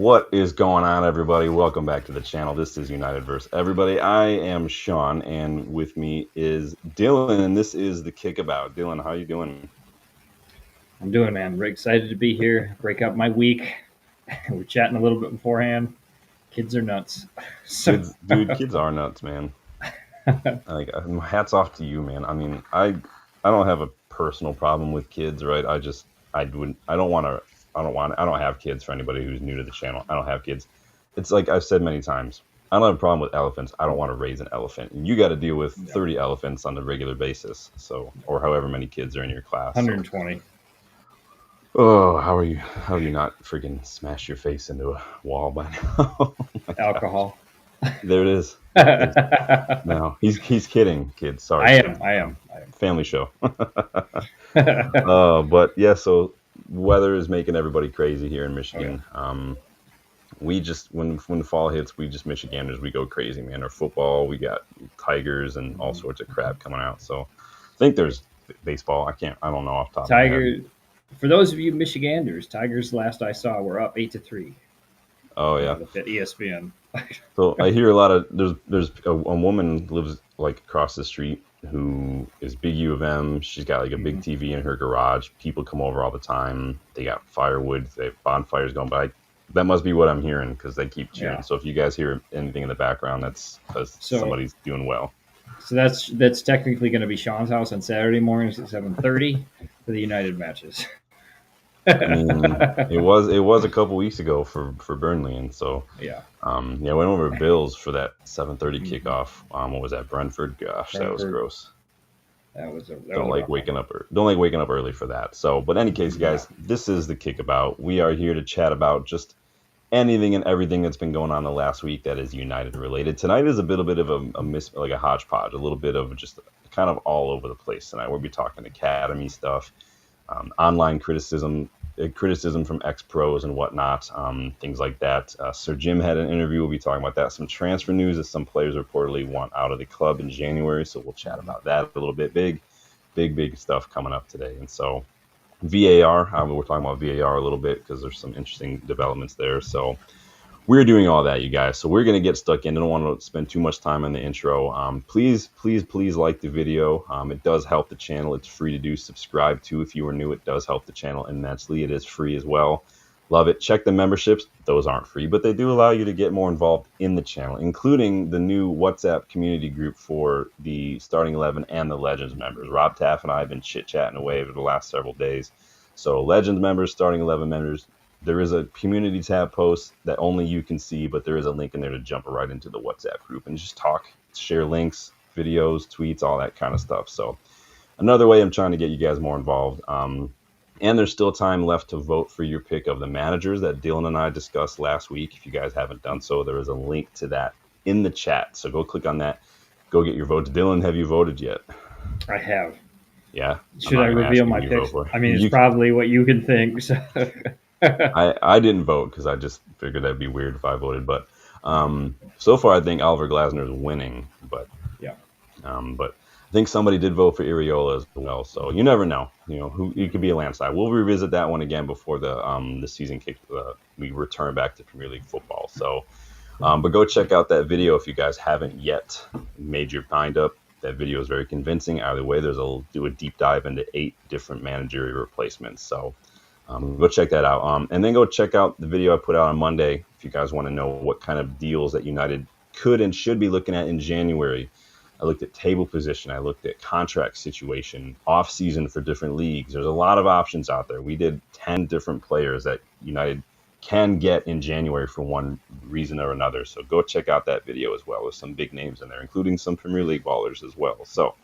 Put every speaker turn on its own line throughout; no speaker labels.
What is going on, everybody? Welcome back to the channel. This is United vs. Everybody. I am Sean, and with me is Dylan, and this is the Kickabout. Dylan, how you doing?
I'm doing, man. We're excited to be here. Break up my week. We're chatting a little bit beforehand. Kids are nuts. So,
Kids are nuts, man. Like, hats off to you, man. I mean, I don't have a personal problem with kids, right? I don't have kids. For anybody who's new to the channel, I don't have kids. It's like I've said many times, I don't have a problem with elephants. I don't want to raise an elephant. And you got to deal with 30 elephants on a regular basis, or however many kids are in your class.
120.
Oh, how are you not freaking smash your face into a wall by now?
Alcohol.
There it is. No, he's kidding, kids. Sorry.
I am.
Family show. But yeah, so weather is making everybody crazy here in Michigan. We just when the fall hits, we just Michiganders, we go crazy, man. Our football, we got Tigers and all sorts of crap coming out. So I think there's baseball. I don't know off the top of my head.
For those of you Michiganders, Tigers last I saw were up 8-3.
Oh yeah.
At ESPN.
So I hear a lot of there's a woman lives like across the street who is big U of M. She's got like a big TV in her garage. People come over all the time. They got firewood. They have bonfires going by. That must be what I'm hearing because they keep cheering. Yeah. So if you guys hear anything in the background, that's because somebody's doing well.
So that's technically going to be Sean's house on Saturday mornings at 7:30 for the United matches.
I mean, it was a couple weeks ago for Burnley, and so I went over to Bills for that 7:30 kickoff. What was that, Brentford? Gosh, that was gross. Don't like waking up early for that. So, but in any case, guys, this is the Kickabout. We are here to chat about just anything and everything that's been going on the last week that is United related. Tonight is a bit of a hodgepodge, a little bit of just kind of all over the place tonight. We'll be talking academy stuff, online criticism from ex-pros and whatnot, things like that. Sir Jim had an interview. We'll be talking about that. Some transfer news that some players reportedly want out of the club in January, so we'll chat about that a little bit. Big stuff coming up today. And so VAR, we're talking about VAR a little bit because there's some interesting developments there. So we're doing all that, you guys. So we're going to get stuck in. I don't want to spend too much time on the intro. Please like the video. It does help the channel. It's free to do. Subscribe to if you are new. It does help the channel immensely. It is free as well. Love it. Check the memberships. Those aren't free, but they do allow you to get more involved in the channel, including the new WhatsApp community group for the Starting 11 and the Legends members. Rob Taff and I have been chit-chatting away over the last several days. So Legends members, Starting 11 members, there is a community tab post that only you can see, but there is a link in there to jump right into the WhatsApp group and just talk, share links, videos, tweets, all that kind of stuff. So another way I'm trying to get you guys more involved. And there's still time left to vote for your pick of the managers that Dylan and I discussed last week. If you guys haven't done so, there is a link to that in the chat. So go click on that. Go get your vote. Dylan, have you voted yet?
I have.
Yeah.
Should I reveal my picks? I mean, it's probably what you can think. So.
I didn't vote because I just figured that'd be weird if I voted. But so far, I think Oliver Glasner is winning. But but I think somebody did vote for Iriola as well. So you never know. Who it could be a landslide. We'll revisit that one again before the season kicks. We return back to Premier League football. So, but go check out that video if you guys haven't yet made your mind up. That video is very convincing. Either way, do a deep dive into 8 different managerial replacements. So. Go check that out. And then go check out the video I put out on Monday if you guys want to know what kind of deals that United could and should be looking at in January. I looked at table position. I looked at contract situation, off season for different leagues. There's a lot of options out there. We did 10 different players that United can get in January for one reason or another. So go check out that video as well. There's some big names in there, including some Premier League ballers as well. So.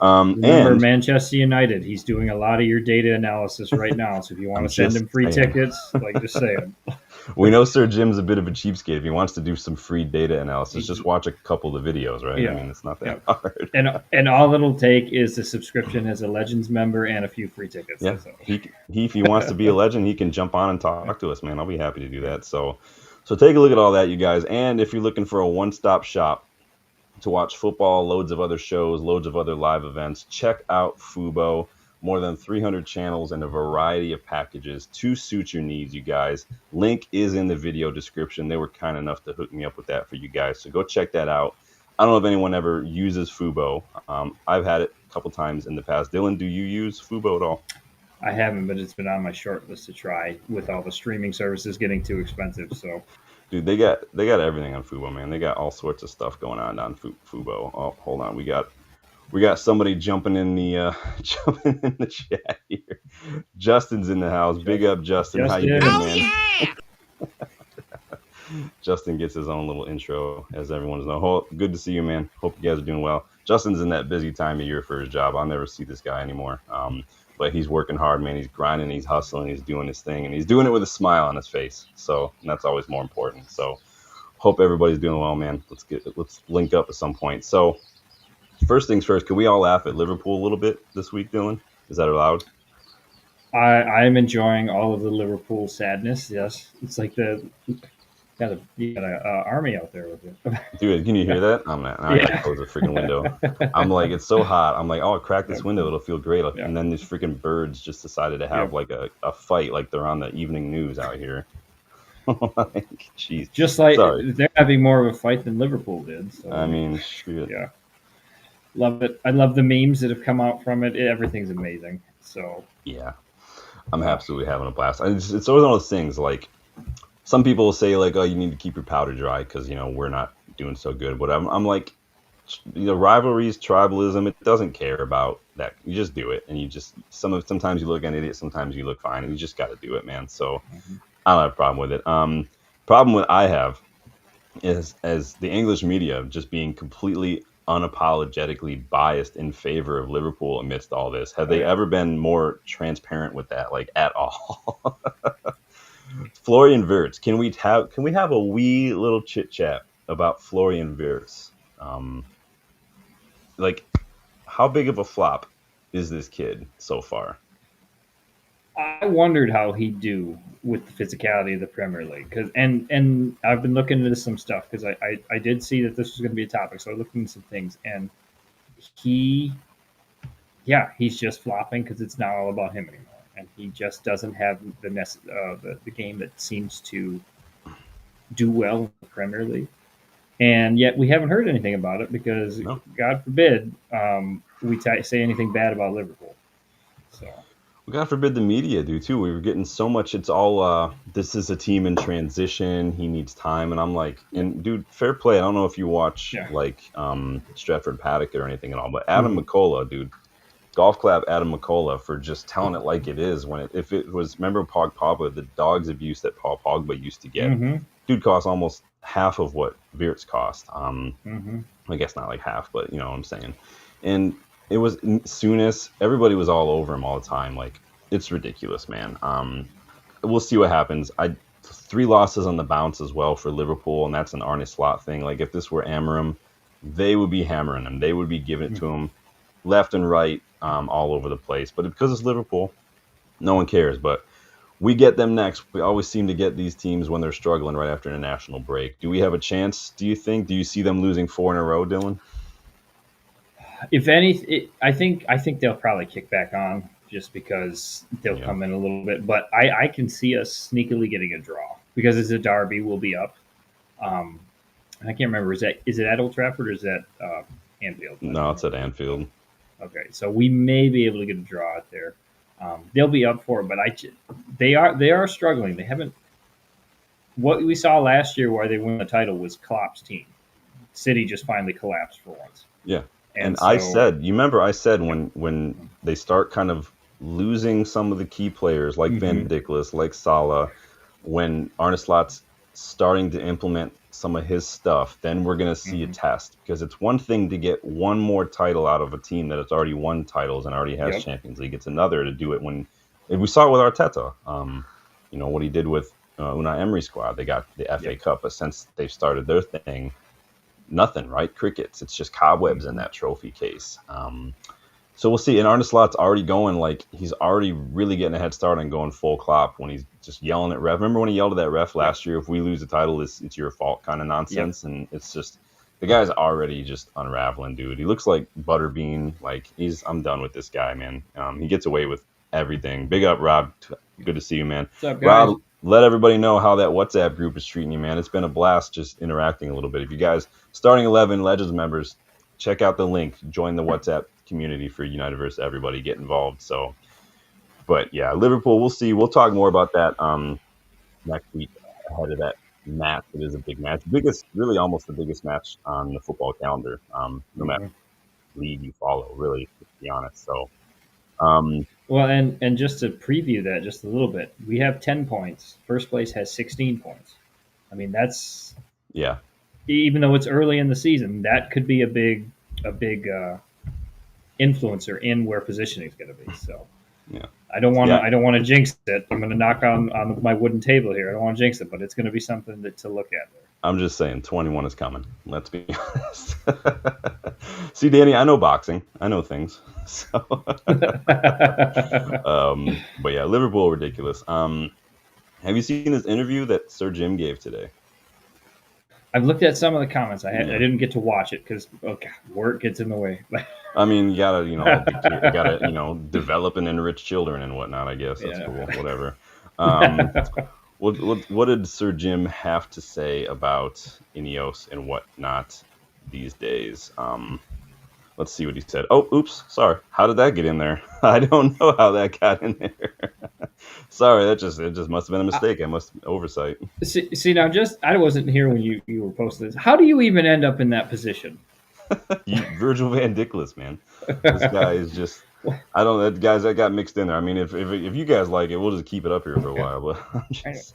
Remember, Manchester United, he's doing a lot of your data analysis right now. So if you want to send him free tickets, just saying.
We know Sir Jim's a bit of a cheapskate. If he wants to do some free data analysis, just watch a couple of videos, right?
Yeah.
I mean, it's not that hard.
And all it'll take is the subscription as a Legends member and a few free tickets.
Yeah,
so.
If he wants to be a legend, he can jump on and talk to us, man. I'll be happy to do that. So take a look at all that, you guys. And if you're looking for a one-stop shop to watch football, loads of other shows, loads of other live events, check out Fubo. more than 300 channels, and a variety of packages to suit your needs, you guys. Link is in the video description. They were kind enough to hook me up with that for you guys, so go check that out. I don't know if anyone ever uses Fubo. I've had it a couple times in the past. Dylan, do you use Fubo at all?
I haven't, but it's been on my short list to try with all the streaming services getting too expensive. So,
dude, they got everything on Fubo, man. They got all sorts of stuff going on Fubo. Oh, hold on, we got somebody jumping in the jumping in the chat here. Justin's in the house. Big up, Justin. How you doing, man? Yeah! Justin gets his own little intro, as everyone's know. Good to see you, man. Hope you guys are doing well. Justin's in that busy time of year for his job. I'll never see this guy anymore. But he's working hard, man. He's grinding, he's hustling, he's doing his thing, and he's doing it with a smile on his face. So that's always more important. So hope everybody's doing well, man. Let's link up at some point. So first things first, can we all laugh at Liverpool a little bit this week, Dylan? Is that allowed?
I'm enjoying all of the Liverpool sadness. Yes, it's like you got an army out there with it.
Dude, can you hear that? I gotta close the freaking window. I'm like, it's so hot. I'm like, oh, crack this window, it'll feel great. Yeah. And then these freaking birds just decided to have like a fight, like they're on the evening news out here. Like, jeez.
Just like they're having more of a fight than Liverpool did. So.
I mean, shit.
Yeah. Love it. I love the memes that have come out from it. Everything's amazing. So
yeah, I'm absolutely having a blast. It's always one of those things. Like some people will say, like, "Oh, you need to keep your powder dry because we're not doing so good." But I'm like, rivalries, tribalism. It doesn't care about that. You just do it, and you just sometimes you look an idiot, sometimes you look fine, and you just got to do it, man. So I don't have a problem with it. Problem with I have is as the English media just being completely unapologetically biased in favor of Liverpool amidst all this. Have they ever been more transparent with that, like, at all? Florian Wirtz, can we have a wee little chit chat about Florian Wirtz? Like, how big of a flop is this kid so far?
I wondered how he'd do with the physicality of the Premier League, and I've been looking into some stuff because I did see that this was going to be a topic, so I looked into some things, and he's just flopping because it's not all about him anymore, and he just doesn't have the game that seems to do well in the Premier League, and yet we haven't heard anything about it because God forbid we say anything bad about Liverpool, so.
God forbid the media do too. We were getting so much. It's all this is a team in transition. He needs time, and I'm like, and dude, fair play. I don't know if you watch like Stratford Paddock or anything at all, but Adam McCullough, dude, golf clap Adam McCullough for just telling it like it is. If it was, remember Paul Pogba, the dog's abuse that Paul Pogba used to get. Dude cost almost half of what Wirtz cost. I guess not like half, but you know what I'm saying. And it was Souness. Everybody was all over him all the time. Like, it's ridiculous, man. We'll see what happens. 3 losses on the bounce as well for Liverpool, and that's an Arne Slot thing. Like, if this were Amorim, they would be hammering him. They would be giving it to him left and right, all over the place. But because it's Liverpool, no one cares. But we get them next. We always seem to get these teams when they're struggling right after an international break. Do we have a chance, do you think? Do you see them losing 4 in a row, Dylan?
If anything, I think they'll probably kick back on just because they'll come in a little bit. But I can see us sneakily getting a draw because it's a derby. We'll be up. I can't remember. Is it at Old Trafford or is that Anfield?
No, it's at Anfield.
Okay, so we may be able to get a draw out there. They'll be up for it, but they are struggling. They haven't. What we saw last year, where they won the title, was Klopp's team. City just finally collapsed for once.
Yeah. And so, I said when they start kind of losing some of the key players like Van Dijk, like Salah, when Arne Slot's starting to implement some of his stuff, then we're going to see a test. Because it's one thing to get one more title out of a team that has already won titles and already has Champions League. It's another to do it when we saw it with Arteta. What he did with Unai Emery's squad. They got the FA Cup, but since they've started their thing, nothing, right? Crickets. It's just cobwebs in that trophy case. So we'll see. And Arne Slot's already going, like, he's already really getting a head start on going full Klopp when he's just yelling at ref. Remember when he yelled at that ref last year, if we lose the title, it's your fault kind of nonsense. And it's just, the guy's already just unraveling, dude. He looks like Butterbean. Like I'm done with this guy, man. He gets away with everything. Big up, Rob. Good to see you, man.
What's up, guys?
Rob, let everybody know how that WhatsApp group is treating you, man. It's been a blast just interacting a little bit. If you guys, starting 11 Legends members, check out the link. Join the WhatsApp community for United versus everybody. Get involved. So, but yeah, Liverpool. We'll see. We'll talk more about that next week ahead of that match. It is a big match, really almost the biggest match on the football calendar. No matter league you follow, really, to be honest. So,
well, and just to preview that just a little bit, we have 10 points. First place has 16 points. I mean, that's even though it's early in the season, that could be a big influencer in where positioning is going to be. So,
yeah.
I don't want to jinx it. I'm going to knock on my wooden table here. I don't want to jinx it, but it's going to be something to look at there.
I'm just saying, 21 is coming. Let's be honest. See, Danny, I know boxing. I know things. So, but yeah, Liverpool, ridiculous. Have you seen this interview that Sir Jim gave today?
I've looked at some of the comments. I didn't get to watch it because work gets in the way.
I mean, you gotta, develop and enrich children and whatnot. I guess that's cool. Whatever. What did Sir Jim have to say about Ineos and whatnot these days? Let's see what he said. Oh, oops, sorry. How did that get in there? I don't know how that got in there. Sorry, it just must have been a mistake. I must oversight.
See now, I wasn't here when you were posting this. How do you even end up in that position?
Virgil van Dijk, man. This guy is just. I don't know, guys. That got mixed in there. I mean, if you guys like it, we'll just keep it up here for a while. But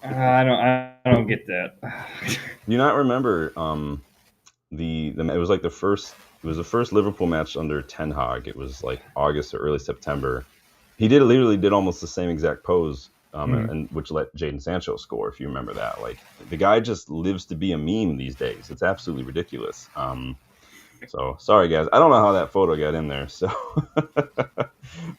I don't get that.
Do you not remember it was like the first Liverpool match under Ten Hag. It was like August or early September. He literally did almost the same exact pose, and which let Jadon Sancho score. If you remember that, like the guy just lives to be a meme these days. It's absolutely ridiculous. So sorry, guys. I don't know how that photo got in there. So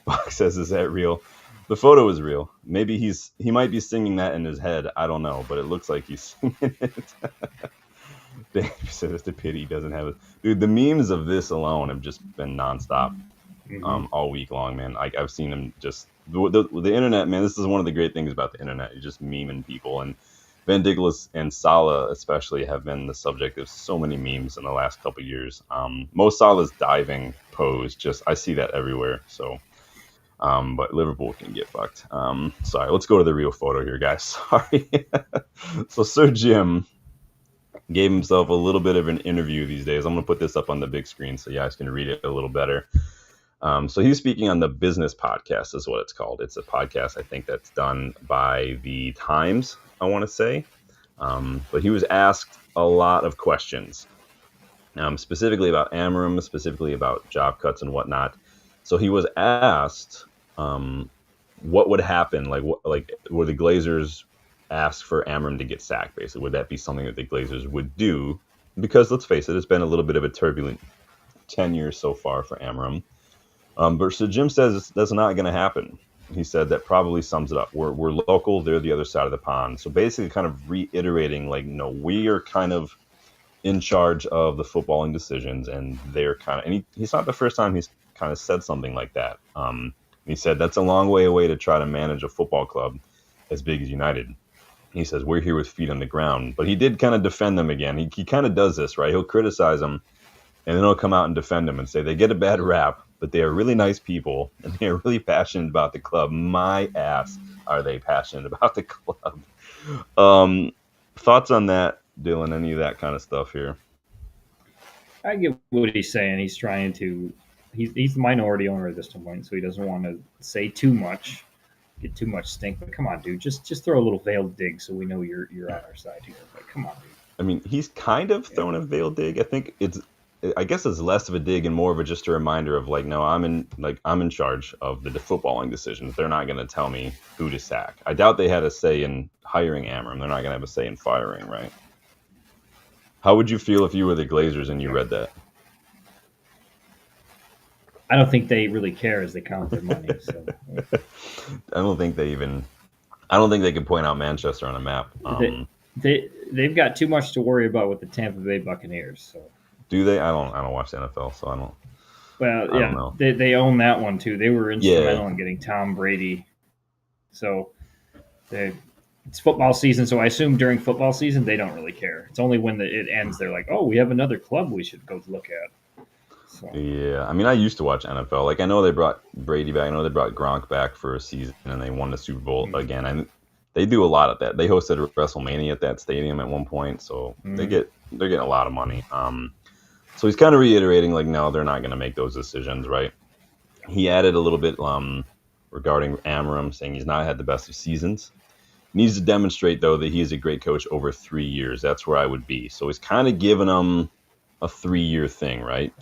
Fox says, "Is that real?" The photo is real. Maybe he might be singing that in his head. I don't know, but it looks like he's singing it. Dave said it's a pity he doesn't have it. Dude, the memes of this alone have just been nonstop all week long, man. I've seen them just the internet, man. This is one of the great things about the internet. You're just memeing people, and Van Dijk and Salah especially have been the subject of so many memes in the last couple of years. Mo Salah's diving pose, I see that everywhere. So, but Liverpool can get fucked. Sorry, let's go to the real photo here, guys. Sorry. So Sir Jim gave himself a little bit of an interview these days. I'm going to put this up on the big screen so you guys can read it a little better. So he's speaking on the Business Podcast is what it's called. It's a podcast, I think, that's done by the Times, I want to say. But he was asked a lot of questions, specifically about Amorim, specifically about job cuts and whatnot. So he was asked what would happen, like were the Glazers ask for Amorim to get sacked, basically? Would that be something that the Glazers would do? Because let's face it, it's been a little bit of a turbulent 10 years so far for Amorim. But so Jim says that's not going to happen. He said that probably sums it up. We're local, they're the other side of the pond. So basically kind of reiterating, like, no, we are kind of in charge of the footballing decisions, and they're kind of, and he's not the first time he's kind of said something like that. He said that's a long way away to try to manage a football club as big as United. He says, we're here with feet on the ground. But he did kind of defend them again. He kind of does this, right? He'll criticize them, and then he'll come out and defend them and say they get a bad rap, but they are really nice people, and they are really passionate about the club. My ass, are they passionate about the club? Thoughts on that, Dylan? Any of that kind of stuff here?
I get what he's saying. He's trying to – he's the minority owner at this point, so he doesn't want to say too much, get too much stink. But come on, dude, just throw a little veiled dig so we know you're on our side here. But come on, dude.
I mean, he's kind of thrown a veiled dig. I guess it's less of a dig and more of just a reminder of, like, no, I'm in charge of the footballing decisions. They're not going to tell me who to sack. I doubt they had a say in hiring Amorim. They're not going to have a say in firing, right? How would you feel if you were the Glazers and you read that?
I don't think they really care as they count their money. So.
I don't think they can point out Manchester on a map.
They've got too much to worry about with the Tampa Bay Buccaneers. So
Do they? I don't watch the NFL, so I don't.
Well,
I don't know.
They own that one too. They were instrumental in getting Tom Brady. So it's football season, so I assume during football season they don't really care. It's only when it ends they're like, oh, we have another club we should go look at. So.
Yeah, I mean, I used to watch NFL. Like, I know they brought Brady back. I know they brought Gronk back for a season, and they won the Super Bowl again. They do a lot of that. They hosted WrestleMania at that stadium at one point, so they're getting a lot of money. So he's kind of reiterating, like, no, they're not going to make those decisions, right? He added a little bit regarding Amorim, saying he's not had the best of seasons. Needs to demonstrate, though, that he is a great coach over 3 years. That's where I would be. So he's kind of giving them a 3-year thing, right?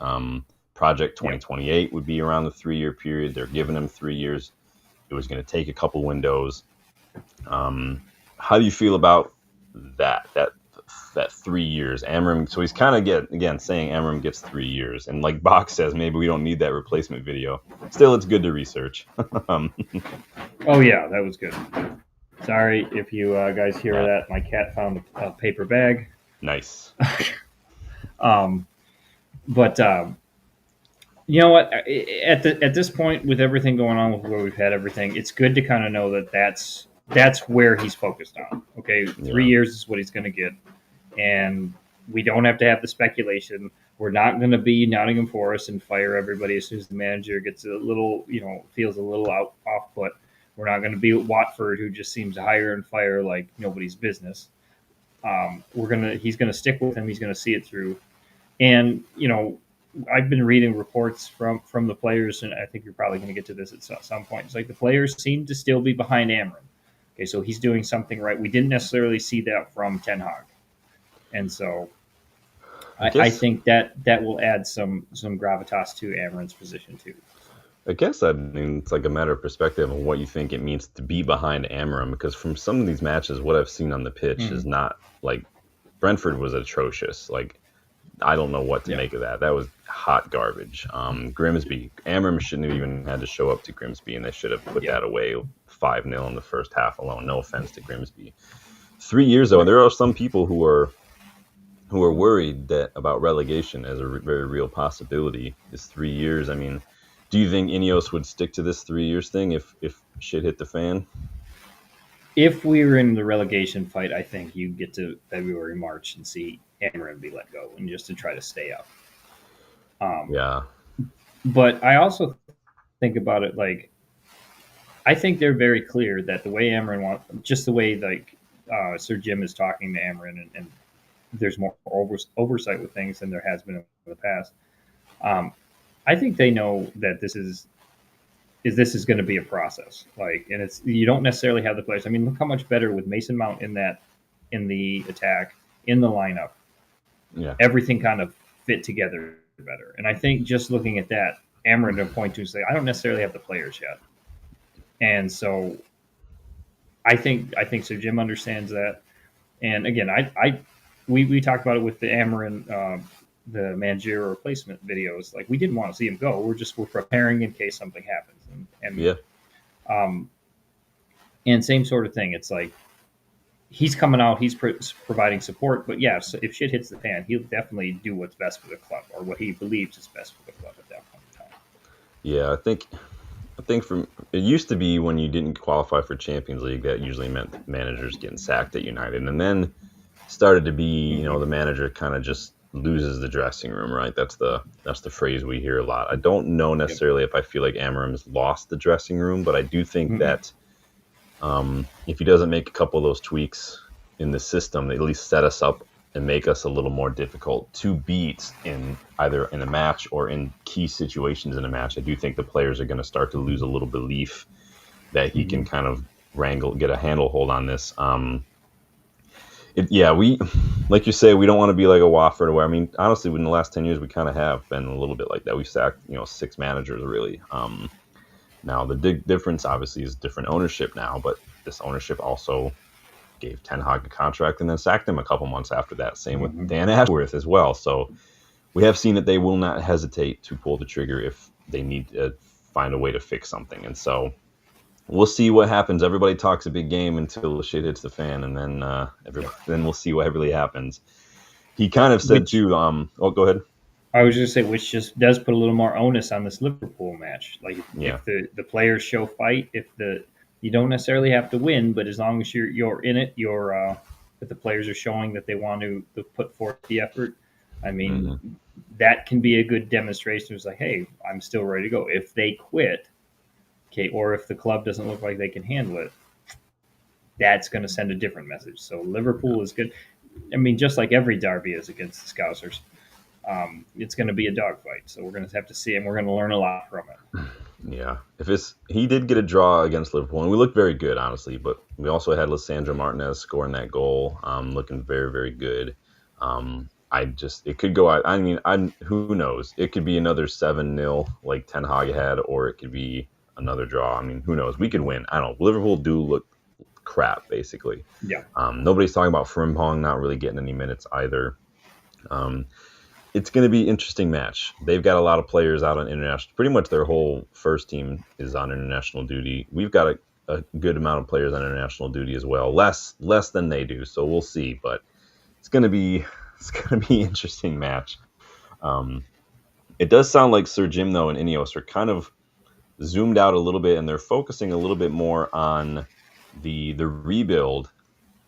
Project 2028 would be around the 3-year period. They're giving him 3 years. It was going to take a couple windows. How do you feel about that 3 years? Amorim, so he's kind of again saying Amorim gets 3 years, and like Bach says, maybe we don't need that replacement video. Still, it's good to research.
Oh yeah, that was good. Sorry if you guys hear that. My cat found a paper bag.
Nice.
But you know what? At this point, with everything going on, with where we've had everything, it's good to kind of know that that's where he's focused on. Okay, 3 years is what he's going to get, and we don't have to have the speculation. We're not going to be Nottingham Forest and fire everybody as soon as the manager gets a little, feels a little off put. We're not going to be Watford, who just seems to hire and fire like nobody's business. He's gonna stick with him. He's gonna see it through. And I've been reading reports from the players, and I think you're probably going to get to this at some point. It's like the players seem to still be behind Amorim. Okay, so he's doing something right. We didn't necessarily see that from Ten Hag, and so I think that will add some gravitas to Amorim's position too.
I guess it's like a matter of perspective on what you think it means to be behind Amorim, because from some of these matches, what I've seen on the pitch is not like Brentford was atrocious. Like, I don't know what to make of that. That was hot garbage. Grimsby, Amorim shouldn't have even had to show up to Grimsby, and they should have put that away 5-0 in the first half alone. No offense to Grimsby. 3 years though, and there are some people who are worried about relegation as a very real possibility. Is 3 years? I mean, do you think Ineos would stick to this 3 years thing if shit hit the fan?
If we were in the relegation fight, I think you get to February, March, and see Amorim be let go, and just to try to stay up. But I also think about it like, I think they're very clear that the way Amorim wants, just the way like Sir Jim is talking to Amorim, and there's more oversight with things than there has been in the past. I think they know that this is going to be a process. Like, and you don't necessarily have the players. I mean, look how much better with Mason Mount in the attack, in the lineup.
Yeah, everything
kind of fit together better. And I think just looking at that, Amorim to point to say, I don't necessarily have the players yet. And so I think Sir Jim understands that. And again, we talked about it with the Amorim, the managerial replacement videos. Like, we didn't want to see him go. We're preparing in case something happens. And same sort of thing. It's like, he's coming out, he's providing support, but so if shit hits the fan, he'll definitely do what's best for the club, or what he believes is best for the club at that point in time.
Yeah, I think it used to be when you didn't qualify for Champions League, that usually meant managers getting sacked at United, and then started to be, the manager kind of just loses the dressing room, right? That's the phrase we hear a lot. I don't know necessarily if I feel like Amorim's lost the dressing room, but I do think that if he doesn't make a couple of those tweaks in the system, they at least set us up and make us a little more difficult to beat in either in a match or in key situations in a match. I do think the players are going to start to lose a little belief that he can kind of get a handlehold on this. We, like you say, we don't want to be like a Watford. Where, I mean, honestly, in the last 10 years, we kind of have been a little bit like that. We sacked, 6 managers, really. Now, the big difference, obviously, is different ownership now, but this ownership also gave Ten Hag a contract and then sacked him a couple months after that. Same with Dan Ashworth as well. So we have seen that they will not hesitate to pull the trigger if they need to find a way to fix something. And so we'll see what happens. Everybody talks a big game until the shit hits the fan, and then then we'll see what really happens. He kind of said too. Go ahead.
I was just say, which just does put a little more onus on this Liverpool match. Like if the players show fight, you don't necessarily have to win, but as long as you're in it, if the players are showing that they want to put forth the effort, I mean, that can be a good demonstration. It's like, hey, I'm still ready to go. If they quit, okay, or if the club doesn't look like they can handle it, that's going to send a different message. So Liverpool is good. I mean, just like every derby is against the Scousers. It's going to be a dogfight, so we're going to have to see, and we're going to learn a lot from it.
Yeah, he did get a draw against Liverpool, and we looked very good, honestly. But we also had Lisandro Martinez scoring that goal, looking very, very good. It could go. I mean, who knows? It could be another 7-0 like Ten Hag had, or it could be another draw. I mean, who knows? We could win. I don't know. Liverpool do look crap, basically.
Yeah.
Nobody's talking about Frimpong not really getting any minutes either. It's going to be an interesting match. They've got a lot of players out on international. Pretty much their whole first team is on international duty. We've got a good amount of players on international duty as well. Less than they do, so we'll see. But it's going to be an interesting match. It does sound like Sir Jim though and Ineos are kind of zoomed out a little bit, and they're focusing a little bit more on the rebuild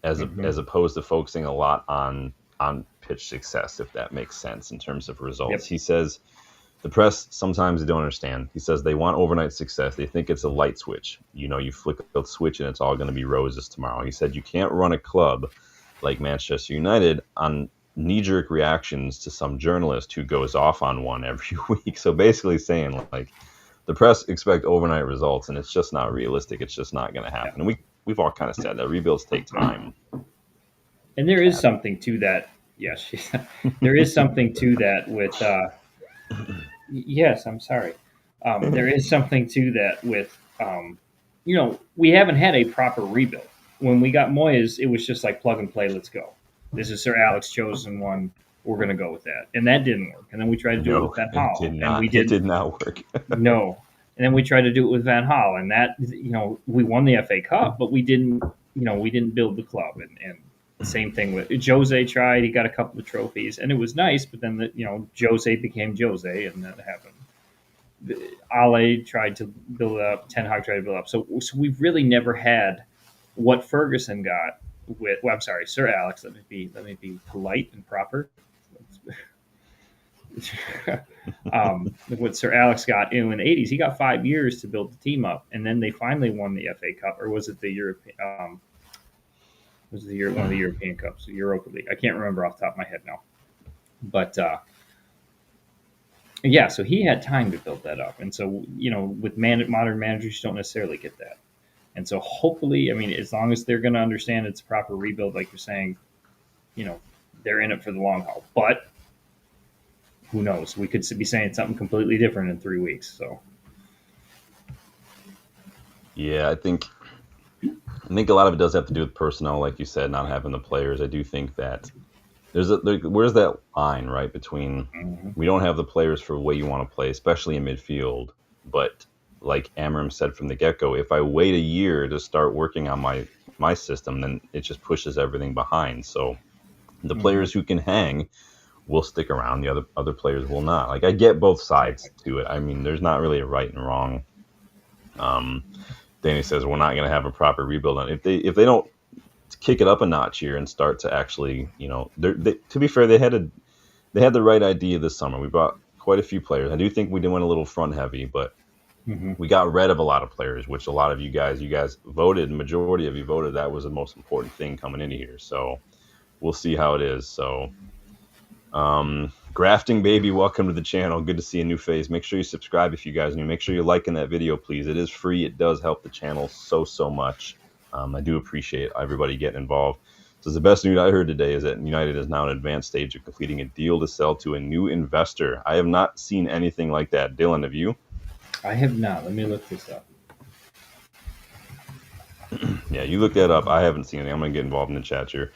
as opposed to focusing a lot on pitch success, if that makes sense in terms of results. Yep. He says the press sometimes they don't understand. He says they want overnight success. They think it's a light switch. You flick the switch and it's all going to be roses tomorrow. He said you can't run a club like Manchester United on knee-jerk reactions to some journalist who goes off on one every week. So basically saying like the press expect overnight results and it's just not realistic. It's just not going to happen. And we've all kind of said that rebuilds take time.
And there is something to that. Yes, there is something to that with. Yes, I'm sorry. There is something to that with. We haven't had a proper rebuild. When we got Moyes, it was just like plug and play. Let's go. This is Sir Alex chosen one. We're going to go with that, and that didn't work. And then we tried to do it with Van Gaal,
it did not work.
No, and then we tried to do it with Van Gaal, and that we won the FA Cup, but we didn't build the club and same thing with Jose tried. He got a couple of trophies, and it was nice. But then, Jose became Jose, and that happened. Ale tried to build up. Ten Hag tried to build up. So we've really never had what Ferguson got with. Well, I'm sorry, Sir Alex. Let me be polite and proper. What Sir Alex got in the 80s, he got 5 years to build the team up, and then they finally won the FA Cup, or was it the European? Was one of the European Cups, the Europa League. I can't remember off the top of my head now. But, so he had time to build that up. And so, with modern managers, you don't necessarily get that. And so hopefully, I mean, as long as they're going to understand it's a proper rebuild, like you're saying, they're in it for the long haul. But who knows? We could be saying something completely different in 3 weeks. So,
yeah, I think a lot of it does have to do with personnel, like you said, not having the players. I do think that where's that line, right, between we don't have the players for the way you want to play, especially in midfield. But like Amorim said from the get-go, if I wait a year to start working on my system, then it just pushes everything behind. So the players who can hang will stick around. The other players will not. Like, I get both sides to it. I mean, there's not really a right and wrong. Danny says we're not going to have a proper rebuild on it. If they don't kick it up a notch here and start to actually, to be fair, they had the right idea this summer. We brought quite a few players. I do think we went a little front heavy, but we got rid of a lot of players, which a lot of you guys voted. Majority of you voted that was the most important thing coming into here. So we'll see how it is. So, Grafting Baby, welcome to the channel. Good to see a new face. Make sure you subscribe if you guys are new. Make sure you're liking that video, please. It is free. It does help the channel so much. I do appreciate everybody getting involved. So the best news I heard today is that United is now in an advanced stage of completing a deal to sell to a new investor. I have not seen anything like that. Dylan, have you?
I have not. Let me look this up.
Yeah, you look that up. I haven't seen anything. I'm going to get involved in the chat here.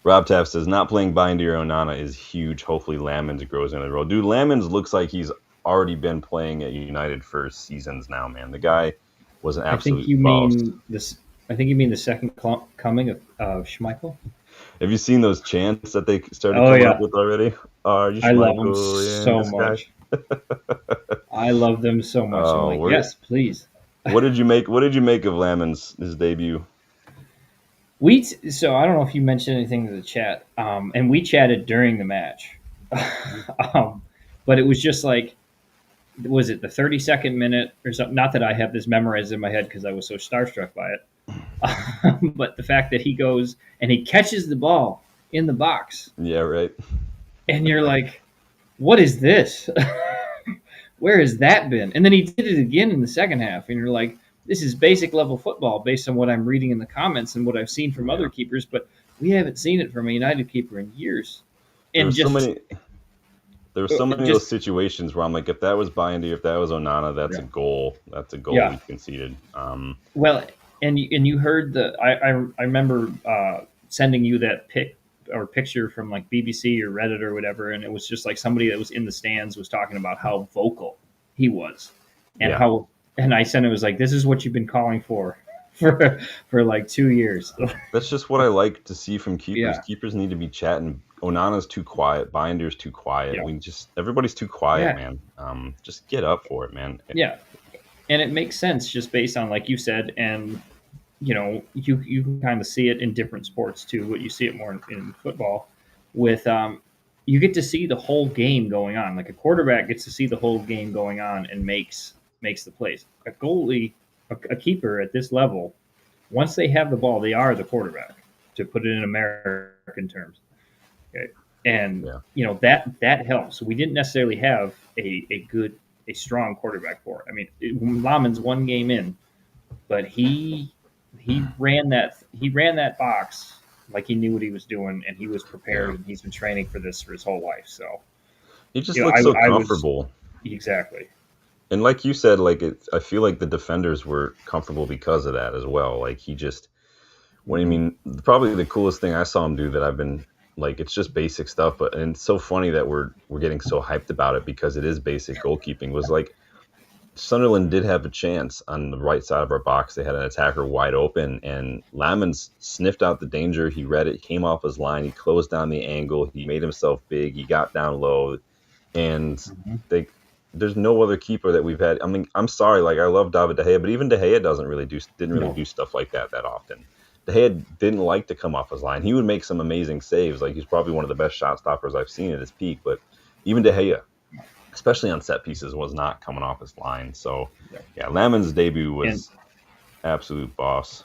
Rob Taft says, not playing Bindier Onana is huge. Hopefully Lamens grows into the role. Dude, Lamens looks like he's already been playing at United for seasons now, man. The guy was an absolute
I think you mean the second coming of Schmeichel.
Have you seen those chants that they started coming up with already?
I love them so much. I love them so much. I'm like, yes, please.
What did you make of Lamon's his debut?
So I don't know if you mentioned anything to the chat, and we chatted during the match, but it was just like, was it the 32nd minute or something? Not that I have this memorized in my head because I was so starstruck by it, but the fact that he goes and he catches the ball in the box.
Yeah, right.
And you're like, what is this? Where has that been? And then he did it again in the second half, and you're like, this is basic level football based on what I'm reading in the comments and what I've seen from other keepers, but we haven't seen it from a United keeper in years. And
there were so many of those situations where I'm like, if that was Bindy, if that was Onana, that's a goal. That's a goal we conceded.
Well, and you heard I remember sending you that picture from like BBC or Reddit or whatever, and it was just like somebody that was in the stands was talking about how vocal he was, and how, and I sent it was like, this is what you've been calling for like 2 years.
That's just what I like to see from keepers. Keepers need to be chatting. Onana's too quiet. Binder's too quiet. Everybody's too quiet, man. Just get up for it, man.
Yeah, and it makes sense just based on, like you said, and you know, you can kind of see it in different sports too, but you see it more in football with you get to see the whole game going on. Like a quarterback gets to see the whole game going on and makes the plays. A goalie, a keeper at this level, once they have the ball, they are the quarterback, to put it in American terms. Okay. And you know, that helps. We didn't necessarily have a strong quarterback for it. I mean, Lamon's one game in, but he ran that box like he knew what he was doing, and he was prepared, and he's been training for this for his whole life. So
he just looks so comfortable.
Exactly.
And like you said, like I feel like the defenders were comfortable because of that as well. Like he just, probably the coolest thing I saw him do that I've been like, it's just basic stuff, but and it's so funny that we're getting so hyped about it because it is basic goalkeeping. Was like, Sunderland did have a chance on the right side of our box. They had an attacker wide open, and Lamons sniffed out the danger. He read it, came off his line, he closed down the angle, he made himself big, he got down low, and there's no other keeper that we've had. I mean, I'm sorry, like I love David De Gea, but even De Gea didn't really do stuff like that often. De Gea didn't like to come off his line. He would make some amazing saves. Like he's probably one of the best shot stoppers I've seen at his peak, but even De Gea, especially on set pieces, was not coming off his line. So, Lamon's debut was absolute boss.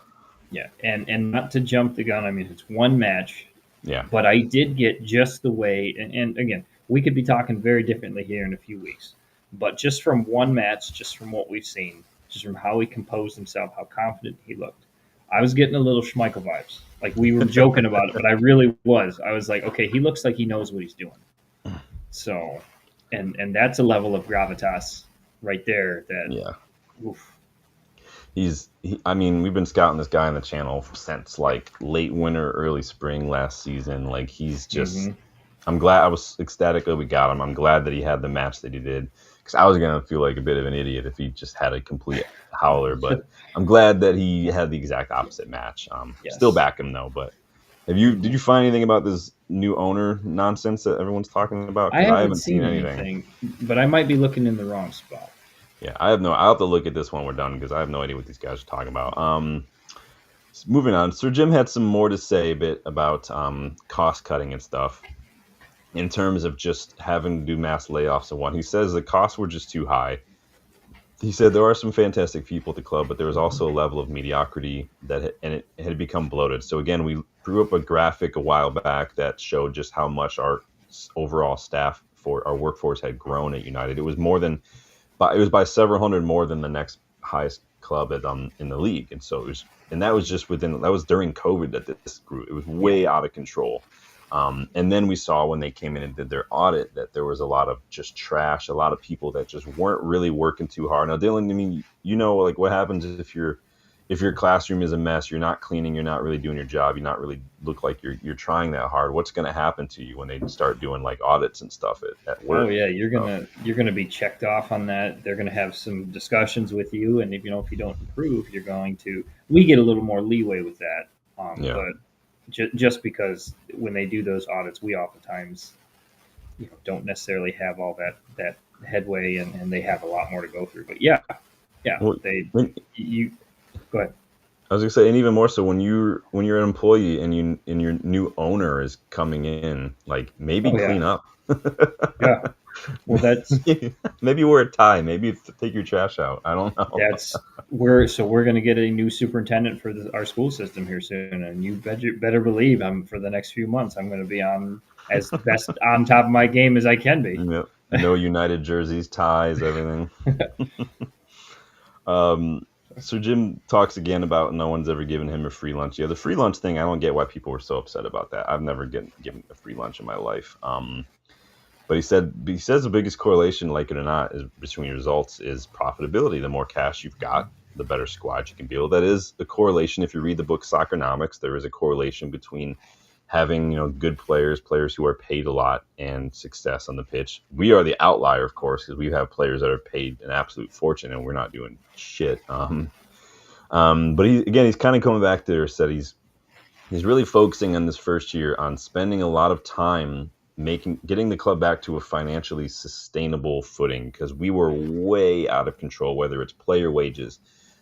Yeah, and not to jump the gun, I mean, it's one match.
Yeah.
But I did get just the way, and again, we could be talking very differently here in a few weeks. But just from one match, just from what we've seen, just from how he composed himself, how confident he looked, I was getting a little Schmeichel vibes. Like we were joking about it, but I really was. I was like, okay, he looks like he knows what he's doing. So... And that's a level of gravitas right there. Oof.
I mean, we've been scouting this guy on the channel since like late winter, early spring last season. Like he's just, I'm glad, I was ecstatic that we got him. I'm glad that he had the match that he did, because I was going to feel like a bit of an idiot if he just had a complete howler, but I'm glad that he had the exact opposite match. Still back him though, but did you find anything about this new owner nonsense that everyone's talking about?
I haven't seen anything, but I might be looking in the wrong spot.
Yeah, I'll have to look at this when we're done because I have no idea what these guys are talking about. Moving on, Sir Jim had some more to say a bit about cost cutting and stuff in terms of just having to do mass layoffs and what. He says the costs were just too high. He said there are some fantastic people at the club, but there was also a level of mediocrity it had become bloated. So again, we drew up a graphic a while back that showed just how much our overall staff for our workforce had grown at United. It was by several hundred more than the next highest club in the league, and so that was during COVID that this grew. It was way out of control. And then we saw when they came in and did their audit that there was a lot of just trash, a lot of people that just weren't really working too hard. Now, Dylan, I mean, like what happens if your classroom is a mess, you're not cleaning, you're not really doing your job, you're not really look like you're trying that hard. What's going to happen to you when they start doing like audits and stuff at work?
Oh yeah, you're gonna be checked off on that. They're gonna have some discussions with you, and if you don't improve, we get a little more leeway with that. But just because when they do those audits, we oftentimes don't necessarily have all that headway, and they have a lot more to go through. But yeah,
Well,
you go ahead.
I was gonna say, and even more so when you're an employee and your new owner is coming in, like maybe clean up.
Yeah. Well, that's
maybe wear a tie. Maybe take your trash out. I don't know.
we're going to get a new superintendent for our school system here soon, and you better believe for the next few months I'm going to be on as best on top of my game as I can be.
Yep. No United jerseys, ties, everything. So Jim talks again about no one's ever given him a free lunch. Yeah, the free lunch thing, I don't get why people were so upset about that. I've never given a free lunch in my life. But he says the biggest correlation, like it or not, is between results is profitability. The more cash you've got, the better squad you can build. That is a correlation. If you read the book Soccernomics, there is a correlation between having good players who are paid a lot, and success on the pitch. We are the outlier, of course, because we have players that are paid an absolute fortune, and we're not doing shit. But he's kind of coming back there. Said he's really focusing on this first year on spending a lot of time getting the club back to a financially sustainable footing, because we were way out of control, whether it's player wages,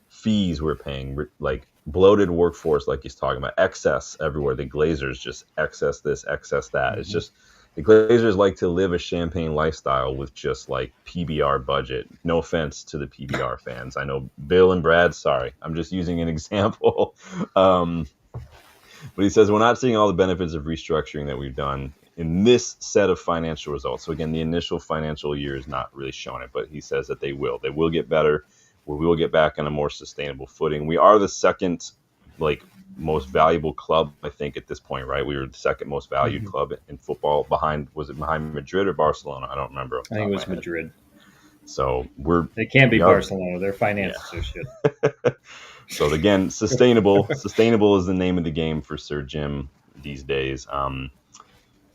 fees we're paying, like bloated workforce, like he's talking about, excess everywhere. The Glazers just excess this, excess that. Mm-hmm. It's just the Glazers like to live a champagne lifestyle with just like PBR budget. No offense to the PBR fans. I know Bill and Brad, sorry. I'm just using an example. But he says we're not seeing all the benefits of restructuring that we've done in this set of financial results. So again, the initial financial year is not really showing it, but he says that they will get better. We will get back on a more sustainable footing. We are the second, most valuable club, I think, at this point, right? We were the second most valued club in football. behind Madrid or Barcelona? I don't remember.
I think it was Madrid.
So
it can't be Barcelona. Their finances are shit.
So again, sustainable is the name of the game for Sir Jim these days.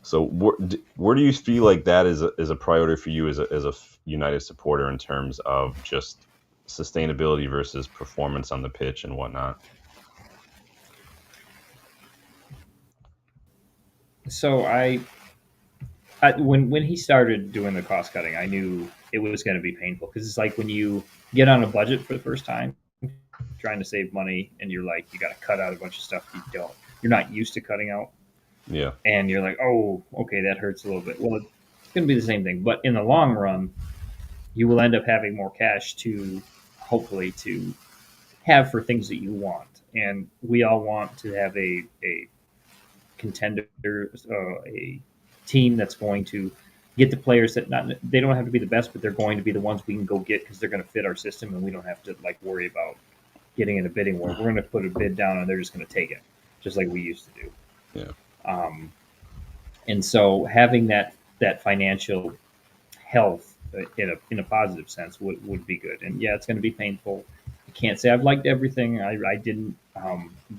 So where do you feel like that is a priority for you as a United supporter in terms of just sustainability versus performance on the pitch and whatnot?
So when he started doing the cost cutting, I knew it was going to be painful, because it's like when you get on a budget for the first time, trying to save money, and you're like, you got to cut out a bunch of stuff you're not used to cutting out.
Yeah.
And you're like, oh, okay, that hurts a little bit. Well, it's going to be the same thing, but in the long run, you will end up having more cash to hopefully to have for things that you want. And we all want to have a contender, a team that's going to get the players that they don't have to be the best, but they're going to be the ones we can go get because they're going to fit our system, and we don't have to worry about getting in a bidding war. We're going to put a bid down, and they're just going to take it, just like we used to do.
Yeah.
And so having that financial health in a positive sense would be good. And yeah, it's going to be painful. I can't say I've liked everything. I didn't,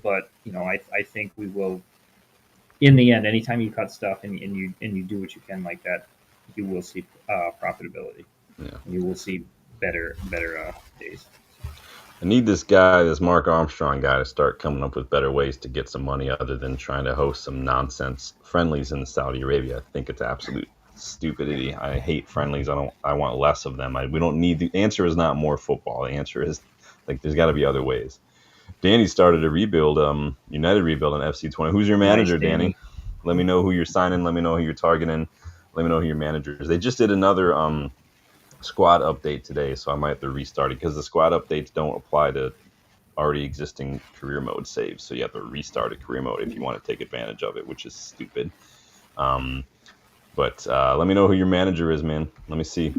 but I think we will. In the end, anytime you cut stuff and you do what you can like that, you will see profitability.
Yeah.
You will see better days.
I need this Mark Armstrong guy, to start coming up with better ways to get some money other than trying to host some nonsense friendlies in Saudi Arabia. I think it's absolute stupidity. I hate friendlies. I want less of them. We don't need. The answer is not more football. The answer is there's got to be other ways. Danny started a rebuild, United rebuild on FC20. Who's your manager, nice, Danny? Let me know who you're signing. Let me know who you're targeting. Let me know who your manager is. They just did another squad update today, so I might have to restart it, because the squad updates don't apply to already existing career mode saves. So you have to restart a career mode if you want to take advantage of it, which is stupid. But let me know who your manager is, man. Let me see.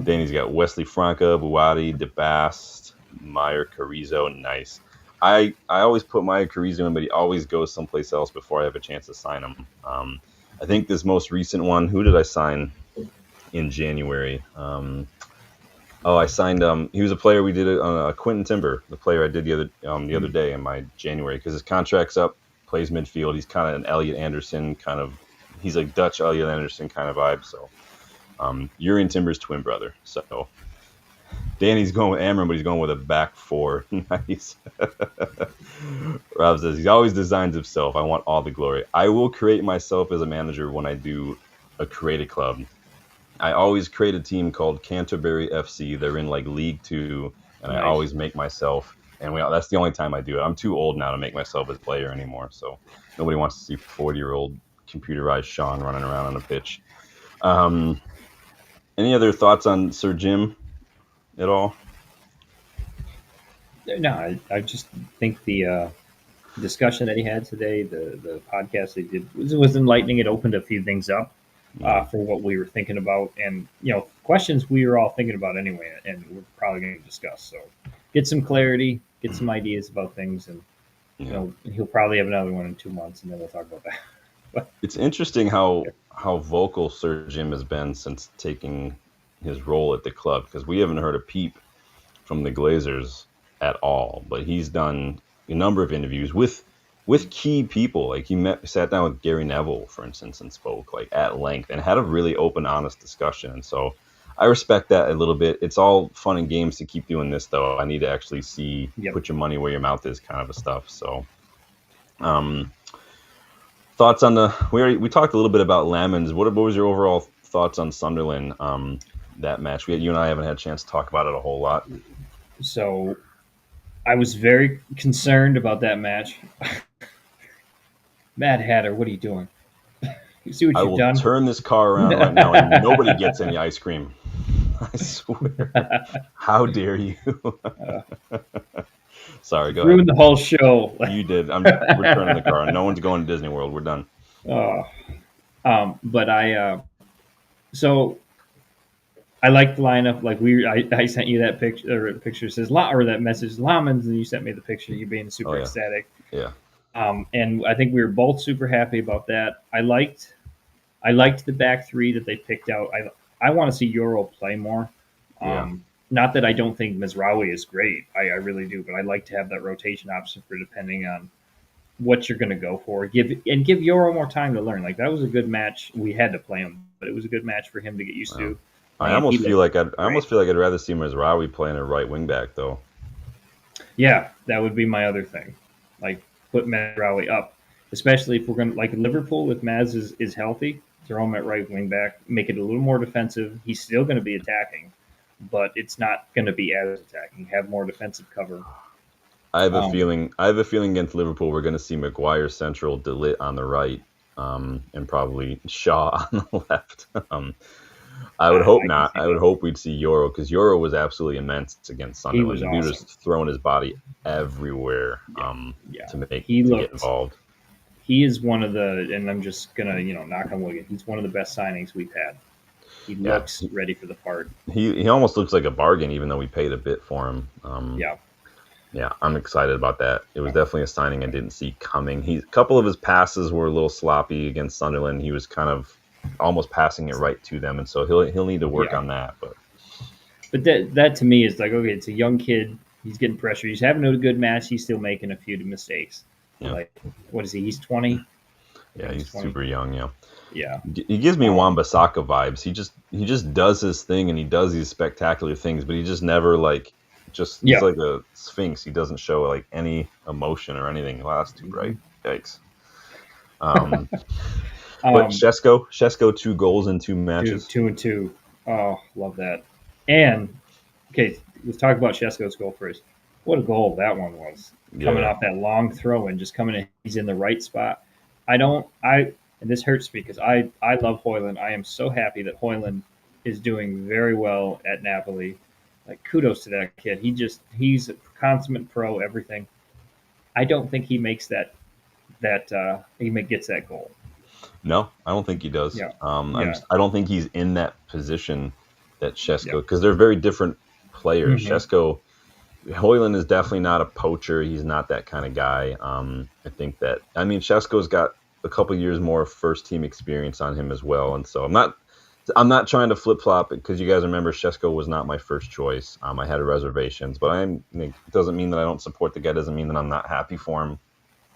Danny's got Wesley Franca, Buati, DeBast, Meyer, Carrizo. Nice. I always put Meyer Carrizo in, but he always goes someplace else before I have a chance to sign him. I think this most recent one, who did I sign in January? I signed he was a player we did on Quentin Timber, the player I did the other day in my January, because his contract's up, plays midfield. He's kind of an Elliot Anderson kind of, he's like Dutch Elliot Anderson kind of vibe. So Urian Timber's twin brother. So Danny's going with Amorim, but he's going with a back four. Nice. Rob says he's always designed himself. I want all the glory. I will create myself as a manager when I do create a club, I always create a team called Canterbury FC. They're in like League Two, and I always make myself. And that's the only time I do it. I'm too old now to make myself a player anymore, so nobody wants to see 40-year-old computerized Sean running around on a pitch. Any other thoughts on Sir Jim at all?
No, I just think the discussion that he had today, the podcast they did, was enlightening. It opened a few things up for what we were thinking about, and questions we were all thinking about anyway, and we're probably going to discuss. So get some clarity, get some ideas about things, and he'll probably have another one in 2 months, and then we'll talk about that. But
it's interesting how vocal Sir Jim has been since taking his role at the club, because we haven't heard a peep from the Glazers at all. But he's done a number of interviews with key people. Like sat down with Gary Neville, for instance, and spoke like at length and had a really open, honest discussion. And so I respect that a little bit. It's all fun and games to keep doing this, though. I need to actually see, put your money where your mouth is, kind of a stuff. So, thoughts on we talked a little bit about Lamens. What was your overall thoughts on Sunderland, that match? You and I haven't had a chance to talk about it a whole lot.
So I was very concerned about that match. Mad Hatter, what are you doing? You see what you've done?
I will turn this car around right now and nobody gets any ice cream. I swear. How dare you? Sorry, go ahead.
Ruined the whole show.
You did. We're turning the car on. No one's going to Disney World. We're done.
But so I like the lineup. Like I sent you that picture says or that message Lamens, and you sent me the picture of you being super ecstatic.
Yeah.
And I think we were both super happy about that. I liked the back three that they picked out. I want to see Euro play more. Not that I don't think Mizraoui is great. I really do, but I like to have that rotation option for depending on what you're going to go for. Give Euro more time to learn. Like that was a good match. We had to play him, but it was a good match for him to get used to.
I almost feel like I'd rather see Mizraoui playing a right wing back though.
Yeah, that would be my other thing. Like put Mizraoui up, especially if we're going to like Liverpool. If Maz is healthy, throw him at right wing back, make it a little more defensive. He's still going to be attacking, but it's not going to be as attacking. Have more defensive cover.
I have a feeling against Liverpool we're going to see Maguire central, De Ligt on the right, and probably Shaw on the left. I would hope not. I would hope we'd see Euro, because Euro was absolutely immense against Sunderland. He was just throwing his body everywhere to get involved.
He is one of the, and I'm just gonna knock on wood. He's one of the best signings we've had. He looks ready for the part.
He almost looks like a bargain, even though we paid a bit for him. Yeah, I'm excited about that. It was definitely a signing I didn't see coming. A couple of his passes were a little sloppy against Sunderland. He was kind of almost passing it right to them, and so he'll need to work on that.
But that to me is like, okay, it's a young kid. He's getting pressure. He's having a good match. He's still making a few mistakes. Yeah. Like, what is he? He's 20.
Yeah, he's 20. Super young.
Yeah.
He gives me Wan-Bissaka vibes. He just does his thing, and he does these spectacular things, but he just never he's like a sphinx. He doesn't show like any emotion or anything. Wow, that's too bright. Yikes. But Shesko 2 goals in 2 matches.
2 and 2. Oh, love that. And okay, let's talk about Shesko's goal first. What a goal that one was. Coming off that long throw and just coming in, he's in the right spot. And this hurts me because I love Højlund. I am so happy that Højlund is doing very well at Napoli. Like, kudos to that kid. He's a consummate pro, everything. I don't think he makes he gets that goal.
No, I don't think he does.
Yeah.
I don't think he's in that position that Shesko, because they're very different players. Mm-hmm. Højlund is definitely not a poacher. He's not that kind of guy. I think Shesko's got a couple years more first team experience on him as well, and so I'm not trying to flip flop, because you guys remember Shesko was not my first choice. I had reservations, but it doesn't mean that I don't support the guy. Doesn't mean that I'm not happy for him.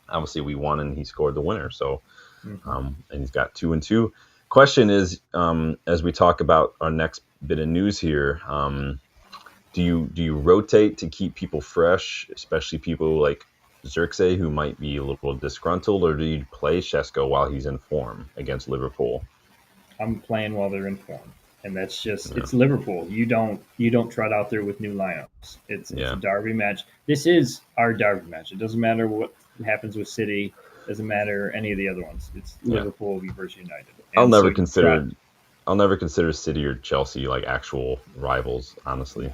Obviously, we won and he scored the winner. So, and he's got 2 and 2. Question is, as we talk about our next bit of news here, do you rotate to keep people fresh, especially people like Zirkzee, who might be a little disgruntled, or do you play Shesko while he's in form against Liverpool?
I'm playing while they're in form, and that's just it's Liverpool. You don't trot out there with new lineups. It's a derby match. This is our derby match. It doesn't matter what happens with City. Doesn't matter any of the other ones. It's Liverpool versus United.
And I'll never consider City or Chelsea like actual rivals. Honestly,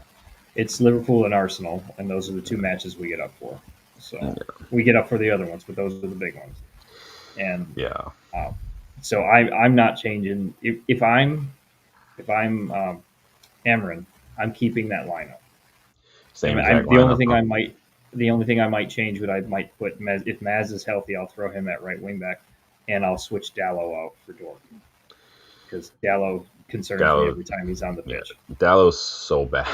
it's Liverpool and Arsenal, and those are the two matches we get up for. So we get up for the other ones, but those are the big ones. And so I'm not changing. If I'm Amorim, I'm keeping that lineup. The only thing I might change would I might put Mez, if Maz is healthy, I'll throw him at right wing back, and I'll switch Dalot out for Dortmund because Dalot concerns me every time he's on the pitch.
Dallow's so bad.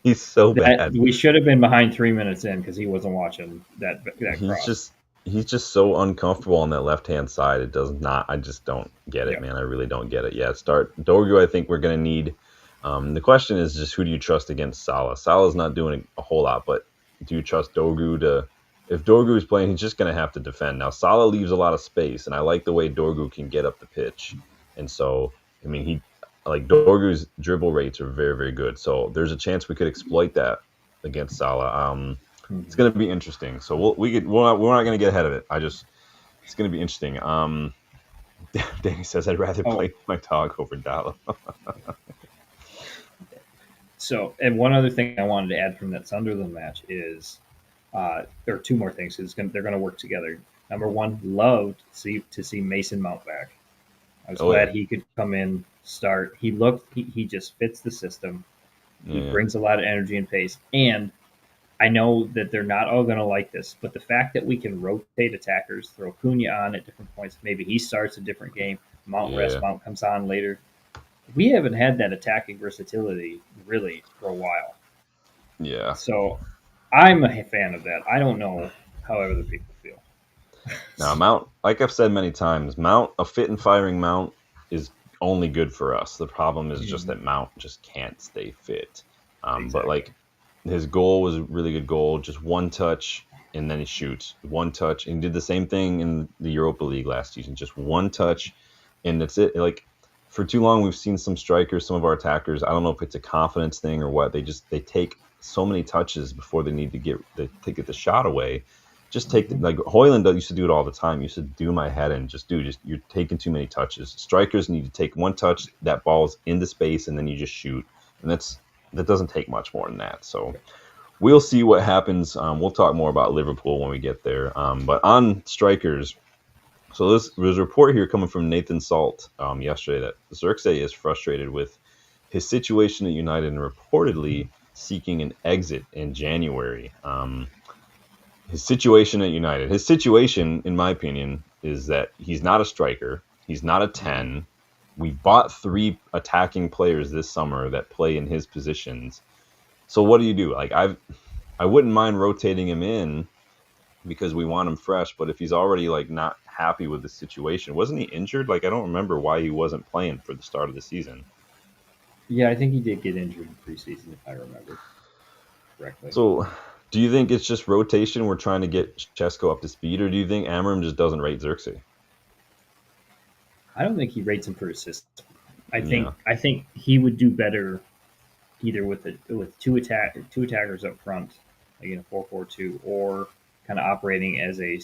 He's so bad.
We should have been behind 3 minutes in because he wasn't watching that cross.
He's just so uncomfortable on that left-hand side. It does not. I just don't get it, man. I really don't get it. Start Dorgu. I think we're going to need. The question is just who do you trust against Salah? Salah's not doing a whole lot, but do you trust Dorgu to? If Dorgu is playing, he's just going to have to defend. Now Salah leaves a lot of space, and I like the way Dorgu can get up the pitch. And so, I mean, Dorgu's dribble rates are very, very good. So there's a chance we could exploit that against Salah. It's going to be interesting. So we're not going to get ahead of it. It's going to be interesting. Danny says I'd rather play my dog over Dallo.
So, and one other thing I wanted to add from that Sunderland match is, there are two more things. They're going to work together. Number one, loved to see Mason Mount back. I was glad he could come in, start. He just fits the system. He brings a lot of energy and pace. And I know that they're not all going to like this, but the fact that we can rotate attackers, throw Cunha on at different points, maybe he starts a different game, Mount rests, Mount comes on later. We haven't had that attacking versatility really for a while.
Yeah.
So I'm a fan of that. I don't know how other people feel.
Now, Mount, like I've said many times, a fit and firing Mount is only good for us. The problem is just that Mount just can't stay fit. But like his goal was a really good goal, just one touch and then he shoots. One touch, and he did the same thing in the Europa League last season. Just one touch, and that's it. Like for too long, we've seen some strikers, some of our attackers. I don't know if it's a confidence thing or what. They take so many touches before they need to get the shot away. Just take like Højlund used to do it all the time. He used to do my head in. You're taking too many touches. Strikers need to take one touch, that ball's into space, and then you just shoot. And that doesn't take much more than that. So we'll see what happens. We'll talk more about Liverpool when we get there. But on strikers, so there's a report here coming from Nathan Salt yesterday that Xerxes is frustrated with his situation at United and reportedly seeking an exit in January. His situation at United. His situation, in my opinion, is that he's not a striker. He's not a 10. We bought 3 attacking players this summer that play in his positions. So what do you do? Like I wouldn't mind rotating him in because we want him fresh. But if he's already like not happy with the situation, wasn't he injured? Like I don't remember why he wasn't playing for the start of the season.
Yeah, I think he did get injured in preseason, if I remember correctly.
So, do you think it's just rotation? We're trying to get Chesko up to speed, or do you think Amorim just doesn't rate Xerxes?
I don't think he rates him for his system. I think he would do better either with two attackers up front, like in a 4-4-2, or kind of operating as a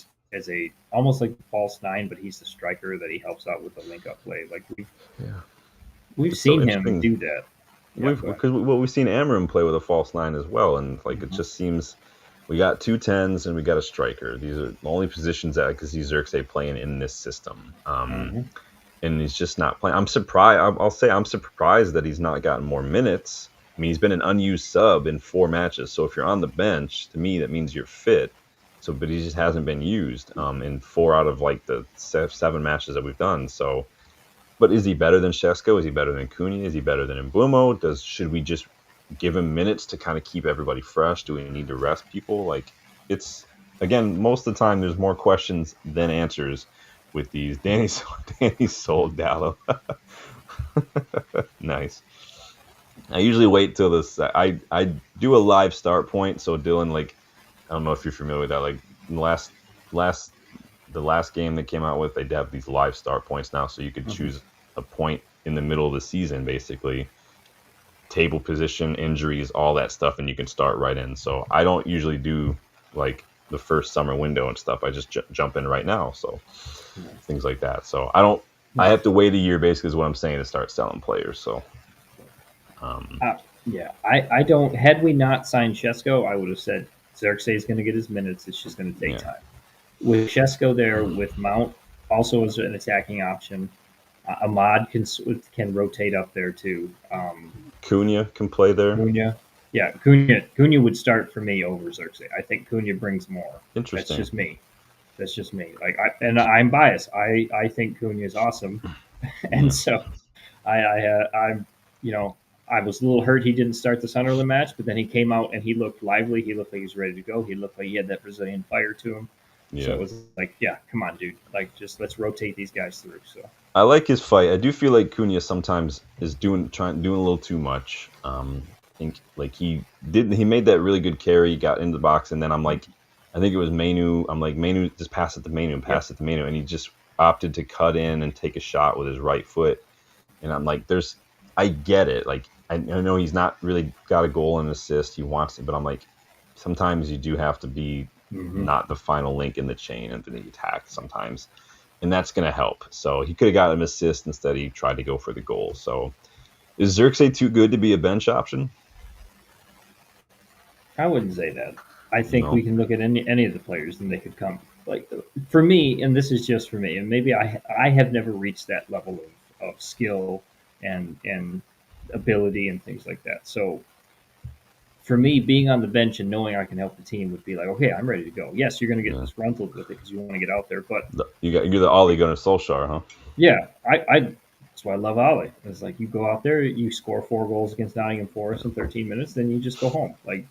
almost like a false 9, but he's the striker that he helps out with the link up play. Like we've seen him do that.
Because we've seen Amorim play with a false 9 as well, and like it just seems we got 2 10s and we got a striker. These are the only positions that I could see Xerxes playing in this system. And he's just not playing. I'm surprised. I'll say I'm surprised that he's not gotten more minutes. I mean, he's been an unused sub in 4 matches. So if you're on the bench, to me, that means you're fit. So, but he just hasn't been used in 4 out of like the 7 matches that we've done. So, but is he better than Chesko? Is he better than Cunha? Is he better than Mbeumo? Should we just give him minutes to kind of keep everybody fresh? Do we need to rest people? Like it's again, most of the time there's more questions than answers. With these, Danny sold Dallo. Nice. I usually wait till this. I do a live start point. So Dylan, like, I don't know if you're familiar with that. Like the last game they came out with, they have these live start points now, so you could choose a point in the middle of the season, basically. Table position, injuries, all that stuff, and you can start right in. So I don't usually do like the first summer window and stuff. I just jump in right now. So things like that. So I have to wait a year, basically, is what I'm saying, to start selling players. So,
I don't. Had we not signed Shesko, I would have said Xerxes is going to get his minutes. It's just going to take time. With Shesko there, with Mount also as an attacking option, Ahmad can rotate up there too.
Cunha can play there.
Cunha would start for me over Xerxes. I think Cunha brings more.
Interesting.
That's just me. I'm biased. I think Cunha is awesome, and so I'm I was a little hurt he didn't start the Sunderland match, but then he came out and he looked lively. He looked like he was ready to go. He looked like he had that Brazilian fire to him. Yeah. So it was like, come on, dude. Like, just let's rotate these guys through. So
I like his fight. I do feel like Cunha sometimes is doing a little too much. I think like he made that really good carry, got into the box, and then I think it was Mainu. I'm like, Mainu, just pass it to Mainu, and he just opted to cut in and take a shot with his right foot. And I'm like, I get it. Like, I know he's not really got a goal and assist. He wants it, but I'm like, sometimes you do have to be not the final link in the chain of the attack sometimes. And that's going to help. So he could have got an assist instead. He tried to go for the goal. So is Xerxes too good to be a bench option?
I wouldn't say that. I think we can look at any of the players and they could come. Like, for me, and this is just for me, and maybe I have never reached that level of skill and ability and things like that. So for me, being on the bench and knowing I can help the team would be like, okay, I'm ready to go. Yes, you're going to get disgruntled with it because you want to get out there, but
you're the Ole Gunnar Solskjaer, huh?
Yeah, that's why I love Ole. It's like you go out there, you score 4 goals against Nottingham Forest in 13 minutes, then you just go home. Like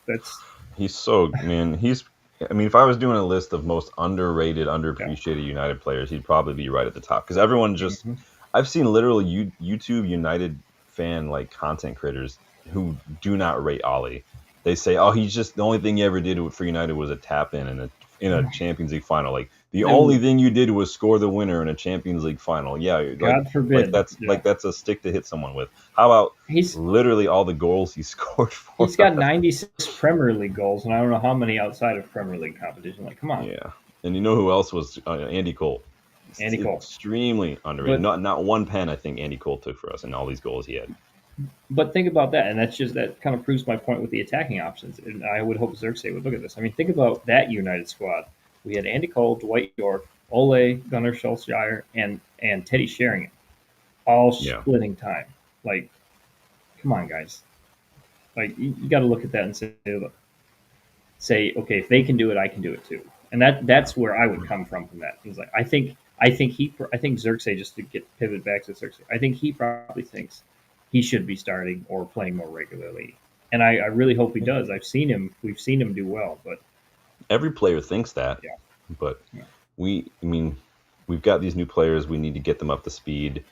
he's so if I was doing a list of most underrated, underappreciated United players, he'd probably be right at the top because everyone just. I've seen literally YouTube United fan content creators who do not rate Ole. They say, "Oh, he's just the only thing he ever did for United was a tap in a Champions League final. Like the only thing you did was score the winner in a Champions League final." Yeah,
God forbid.
That's a stick to hit someone with. How about literally all the goals he scored for?
He's got 96 Premier League goals, and I don't know how many outside of Premier League competition. Like, come on.
Yeah, and you know who else was Andy Cole? Extremely underrated. Not one pen I think Andy Cole took for us, and all these goals he had.
But think about that, and that kind of proves my point with the attacking options. And I would hope Xerxes would look at this. I mean, think about that United squad. We had Andy Cole, Dwight York, Ole Gunnar Solskjaer, and Teddy Sheringham, all splitting time. Like, come on, guys. Like, you got to look at that and say, okay, if they can do it, I can do it too. And that's where I would come from that. He's like, I think Xerxes, just to pivot back to Xerxes, I think he probably thinks he should be starting or playing more regularly. And I really hope he does. We've seen him do well, but
every player thinks that. Yeah. But we've got these new players, we need to get them up to speed.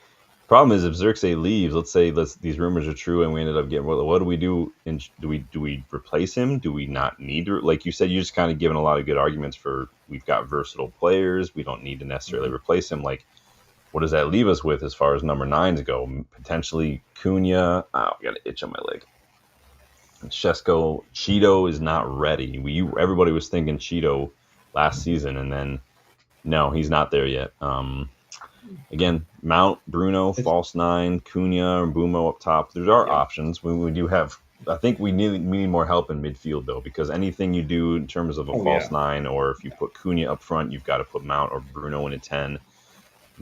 Problem is, if Xerxes leaves, let's say these rumors are true and we ended up getting, what do we do? Do we replace him? Do we not need to? Like you said, you just kind of given a lot of good arguments for we've got versatile players. We don't need to necessarily replace him. Like, what does that leave us with as far as number 9s go? Potentially Cunha. I got an itch on my leg. Shesko. Cheeto is not ready. Everybody was thinking Cheeto last season, and then no, he's not there yet. Again, Mount, Bruno, false 9, Cunha, and Bumo up top. There are options. We do have. I think we need more help in midfield though, because anything you do in terms of a false 9, or if you put Cunha up front, you've got to put Mount or Bruno in a 10.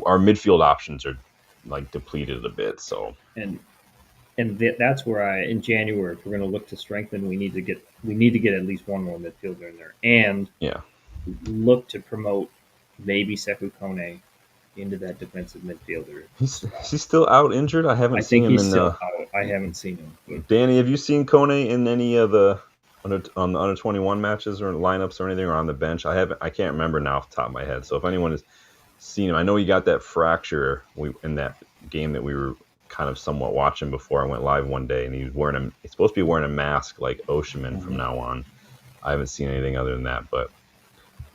Our midfield options are depleted a bit. So
that's where in January, if we're going to look to strengthen, we need to get at least one more midfielder in there, and look to promote maybe Sekou Kone into that defensive midfielder.
He's still out injured. I haven't seen him in the.
I haven't seen him. But
Danny, have you seen Kone in any of the on the under 21 matches or lineups or anything, or on the bench? I can't remember now off the top of my head. So if anyone has seen him, I know he got that fracture in that game that we were kind of somewhat watching before I went live one day, and he's supposed to be wearing a mask like Oshiman from now on. I haven't seen anything other than that, but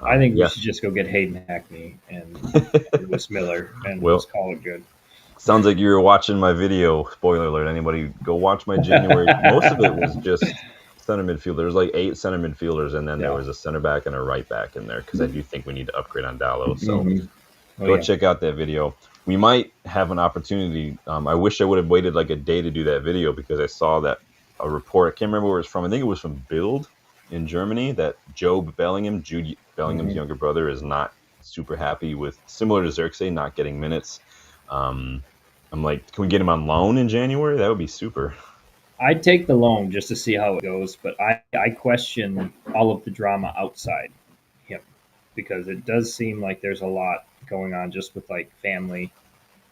I think we should just go get Hayden Hackney and Lewis Miller and just call it good.
Sounds like you were watching my video. Spoiler alert, anybody go watch my January. Most of it was just center midfield. There was like 8 center midfielders, and then there was a center back and a right back in there because I do think we need to upgrade on Dallo. So go check out that video. We might have an opportunity. I wish I would have waited like a day to do that video because I saw that a report. I can't remember where it was from. I think it was from Bild in Germany that Job Bellingham, Jude Bellingham's younger brother, is not super happy with, similar to Xerxes, not getting minutes. I'm like, can we get him on loan in January? That would be super.
I'd take the loan just to see how it goes, but I question all of the drama outside him because it does seem like there's a lot going on just with like family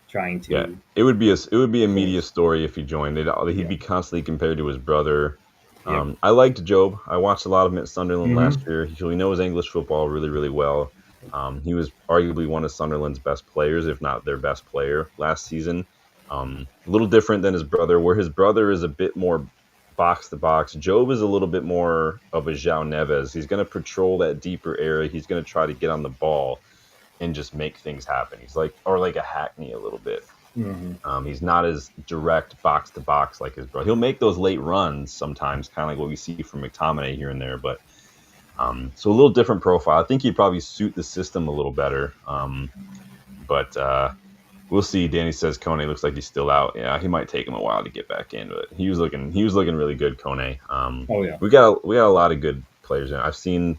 trying to.
Yeah, it would be a media story if he joined. He'd be constantly compared to his brother. I liked Job. I watched a lot of him at Sunderland last year. He knows English football really, really well. He was arguably one of Sunderland's best players, if not their best player last season. A little different than his brother, where his brother is a bit more box to box. Job is a little bit more of a João Neves. He's going to patrol that deeper area. He's going to try to get on the ball and just make things happen. He's like a Hackney a little bit. He's not as direct box to box like his brother. He'll make those late runs sometimes, kind of like what we see from McTominay here and there, but so a little different profile. I think he'd probably suit the system a little better. But we'll see. Danny says Kone looks like he's still out. Yeah, he might take him a while to get back in, but he was looking really good, Kone. We got a lot of good players in. I've seen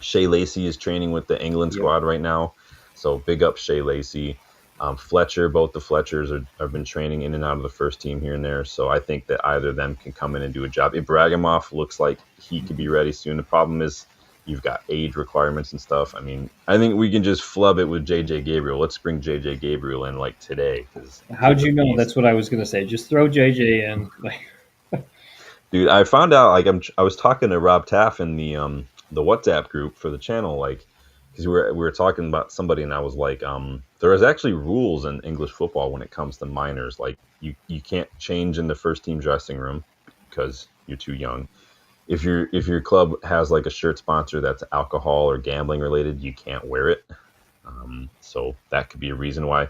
Shea Lacey is training with the England squad right now, so big up Shea Lacey. Fletcher, both the Fletchers have been training in and out of the first team here and there, so I think that either of them can come in and do a job. Ibrahimov looks like he could be ready soon. The problem is you've got age requirements and stuff. I mean, I think we can just flub it with JJ Gabriel. Let's bring JJ Gabriel in like today.
How'd you know? That's what I was going to say. Just throw JJ in.
Dude, I found out, like, I was talking to Rob Taff in the WhatsApp group for the channel, like, because we were talking about somebody, and I was like, there is actually rules in English football when it comes to minors. Like, you can't change in the first team dressing room because you're too young. If your club has like a shirt sponsor that's alcohol or gambling related, you can't wear it. So that could be a reason why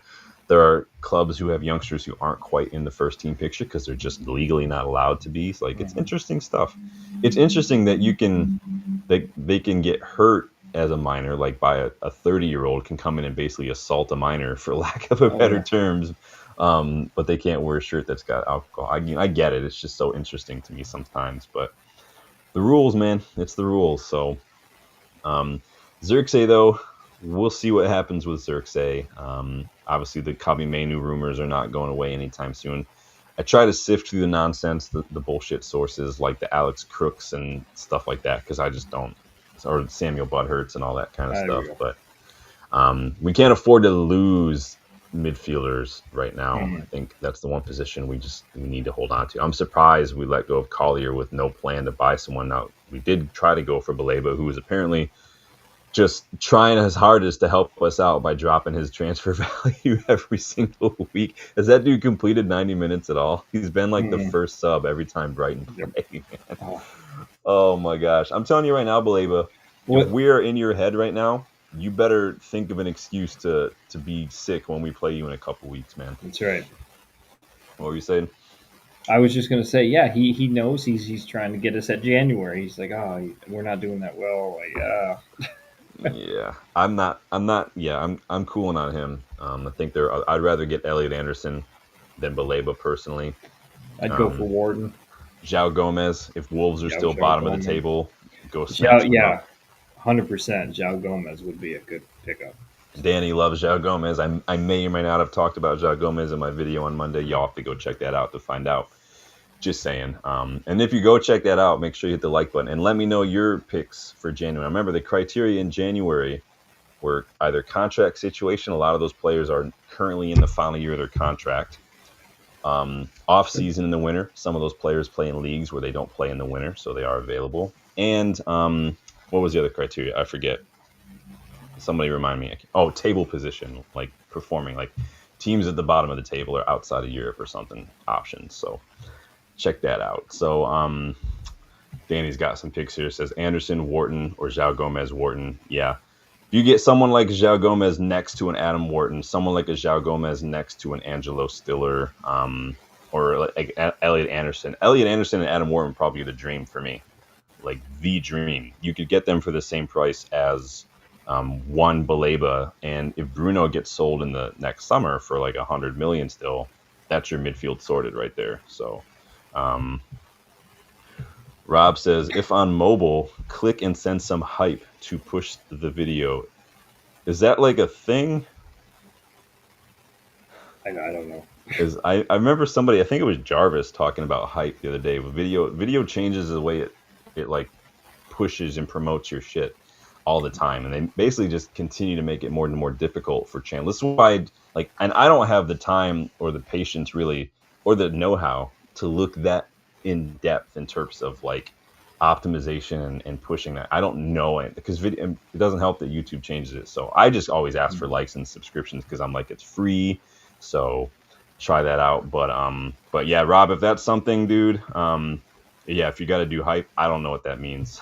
there are clubs who have youngsters who aren't quite in the first team picture because they're just legally not allowed to be. So, like, it's interesting stuff. It's interesting that they can get hurt as a minor, like by a 30-year-old can come in and basically assault a minor, for lack of a better terms. But they can't wear a shirt that's got alcohol. I get it. It's just so interesting to me sometimes, but the rules, man, it's the rules. So Xerxes, though, we'll see what happens with Xerxes. Obviously, the Kabi Menu rumors are not going away anytime soon. I try to sift through the nonsense, the bullshit sources like the Alex Crooks and stuff like that, because I just don't, or Samuel Butthurts and all that kind of stuff. But we can't afford to lose midfielders right now. I think that's the one position we need to hold on to. I'm surprised we let go of Collier with no plan to buy someone. Now, we did try to go for Baleba, who was apparently just trying his hardest to help us out by dropping his transfer value every single week. Has that dude completed 90 minutes at all? He's been like the first sub every time Brighton play, man. Oh my gosh. I'm telling you right now, Baleba, if we're in your head right now, you better think of an excuse to be sick when we play you in a couple weeks, man.
That's right.
What were you saying?
I was just going to say, yeah, he knows he's trying to get us at January. He's like, oh, we're not doing that well. Like,
yeah, I'm cooling on him. I think I'd rather get Elliot Anderson than Baleba personally.
I'd go for Warden.
João Gomez, if Wolves are still bottom of the table, go
snatch him up. 100%. João Gomez would be a good pickup.
Danny loves João Gomez. I may or may not have talked about João Gomez in my video on Monday. Y'all have to go check that out to find out. Just saying. And if you go check that out, make sure you hit the like button and let me know your picks for January. Remember, the criteria in January were either contract situation. A lot of those players are currently in the final year of their contract. Off season in the winter. Some of those players play in leagues where they don't play in the winter, so they are available. And what was the other criteria? I forget. Somebody remind me. Table position, like performing, like teams at the bottom of the table or outside of Europe or something. Options. So check that out. So Danny's got some picks here. It says Anderson, Wharton, or João Gomez, Wharton. Yeah. you get someone like João Gomez next to an Adam Wharton, someone like a João Gomez next to an Angelo Stiller, or like Elliot Anderson. Elliot Anderson and Adam Wharton probably the dream for me, like the dream. You could get them for the same price as one Baleba, and if Bruno gets sold in the next summer for like $100 million, still, that's your midfield sorted right there. So. Rob says, if on mobile, click and send some hype to push the video. Is that like a thing?
I don't know.
Because I remember somebody, I think it was Jarvis, talking about hype the other day. Video changes the way it like pushes and promotes your shit all the time, and they basically just continue to make it more and more difficult for channels. This is why, like, and I don't have the time or the patience really, or the know-how to look that in depth in terms of like optimization and pushing that. I don't know it because video, it doesn't help that YouTube changes it. So I just always ask for likes and subscriptions because I'm like, it's free. So try that out. But yeah, Rob, if that's something, dude, yeah, if you got to do hype, I don't know what that means.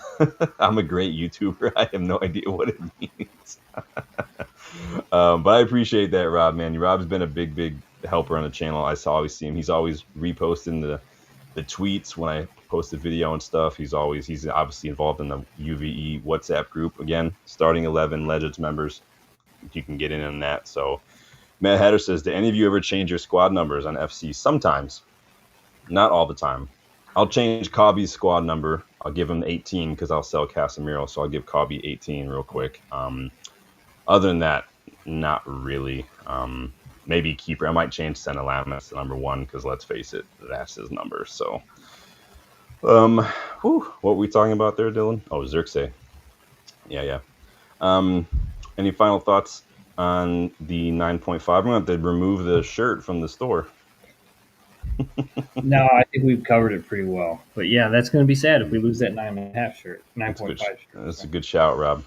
I'm a great YouTuber. I have no idea what it means. But I appreciate that, Rob, man. Rob's been a big helper on the channel. I always see him. He's always reposting the tweets when I post a video and stuff. He's obviously involved in the UVE WhatsApp group. Again, starting 11 Legends members. You can get in on that. So Matt Hatter says, do any of you ever change your squad numbers on FC? Sometimes. Not all the time. I'll change Cobby's squad number. I'll give him 18 because I'll sell Casemiro. So I'll give Cobby 18 real quick. Other than that, not really. Maybe keeper. I might change Senalamas to number 1 because let's face it, that's his number. So, what were we talking about there, Dylan? Oh, Xerxes. Yeah. Any final thoughts on the 9.5? I'm going to have to remove the shirt from the store.
No, I think we've covered it pretty well. But yeah, that's going to be sad if we lose that 9.5 shirt, 9.5 shirt.
That's a good shout, Rob.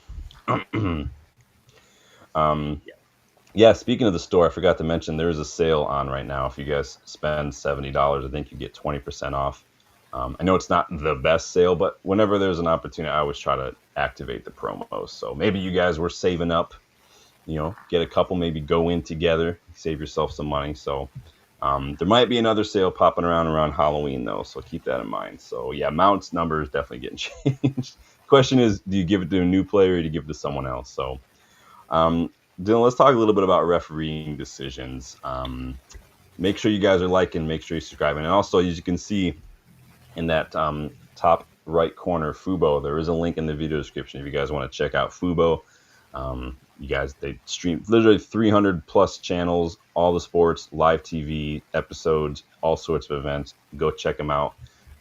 Yeah, speaking of the store, I forgot to mention there is a sale on right now. If you guys spend $70, I think you get 20% off. I know it's not the best sale, but whenever there's an opportunity, I always try to activate the promos. So maybe you guys were saving up, get a couple, maybe go in together, save yourself some money. So there might be another sale popping around Halloween, though, so keep that in mind. So yeah, Mount's number is definitely getting changed. Question is, do you give it to a new player or do you give it to someone else? So Dylan, let's talk a little bit about refereeing decisions. Make sure you guys are liking, make sure you're subscribing. And also, as you can see in that top right corner, Fubo, there is a link in the video description if you guys want to check out Fubo. You guys, they stream literally 300 plus channels, all the sports, live TV, episodes, all sorts of events. Go check them out,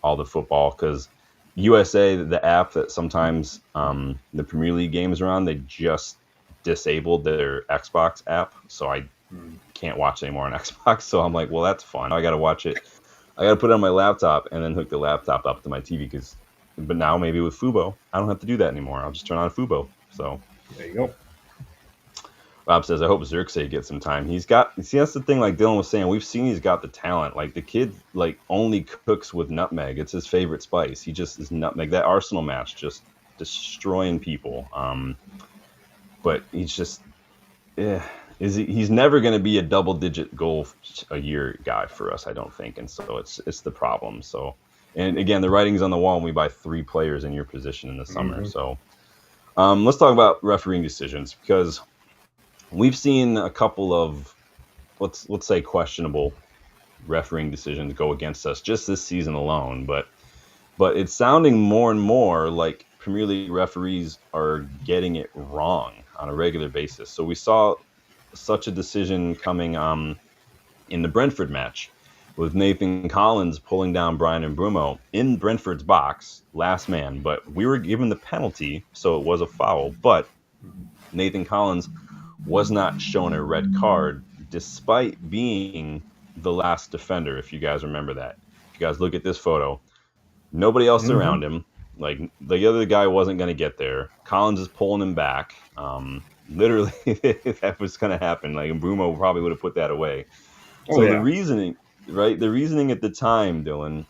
all the football, because USA, the app that sometimes the Premier League games are on, they just disabled their Xbox app, so I can't watch anymore on Xbox. So I'm like, well, that's fun. I got to watch it. I got to put it on my laptop and then hook the laptop up to my TV. But now maybe with Fubo, I don't have to do that anymore. I'll just turn on Fubo. So
there you go.
Rob says, I hope Xerxes gets some time. That's the thing, like Dylan was saying, we've seen he's got the talent. Like the kid, like only cooks with nutmeg. It's his favorite spice. He just is nutmeg. That Arsenal match, just destroying people. But he's just, he's never going to be a double-digit goal a year guy for us, I don't think. And so it's the problem. So, and again, the writing's on the wall when we buy 3 players in your position in the summer. Mm-hmm. So let's talk about refereeing decisions, because we've seen a couple of, let's say, questionable refereeing decisions go against us just this season alone. But it's sounding more and more like Premier League referees are getting it wrong on a regular basis. So we saw such a decision coming in the Brentford match with Nathan Collins pulling down Brian Mbeumo in Brentford's box, last man, but we were given the penalty, so it was a foul, but Nathan Collins was not shown a red card despite being the last defender, if you guys remember that. If you guys look at this photo, nobody else around him. Like, the other guy wasn't going to get there. Collins is pulling him back. Literally, if that was going to happen, like, Mbeumo probably would have put that away. The reasoning at the time, Dylan,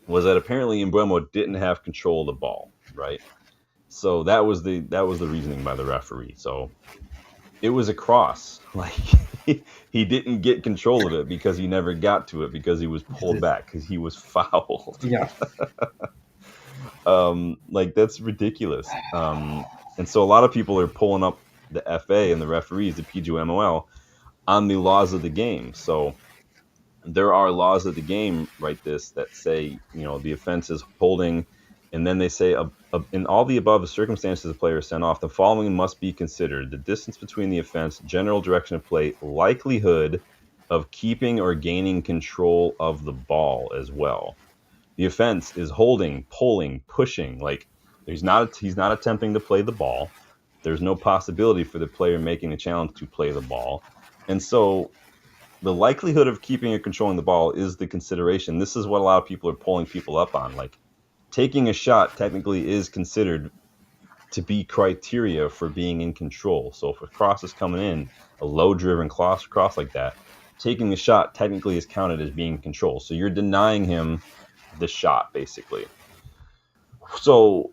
was that apparently Mbeumo didn't have control of the ball, right? So that was the reasoning by the referee. So it was a cross. Like he didn't get control of it because he never got to it because he was pulled back because he was fouled.
Yeah.
Like that's ridiculous. And so a lot of people are pulling up the FA and the referees, the PGMOL, on the laws of the game. So there are laws of the game, right? That say, the offense is holding, and then they say, in all the above circumstances, the player is sent off. The following must be considered: the distance between the offense, general direction of play, likelihood of keeping or gaining control of the ball as well. The offense is holding, pulling, pushing. Like he's not attempting to play the ball. There's no possibility for the player making a challenge to play the ball, and so the likelihood of keeping or controlling the ball is the consideration. This is what a lot of people are pulling people up on. Like taking a shot technically is considered to be criteria for being in control. So if a cross is coming in, a low-driven cross like that, taking the shot technically is counted as being in control. So you're denying him the shot, basically. So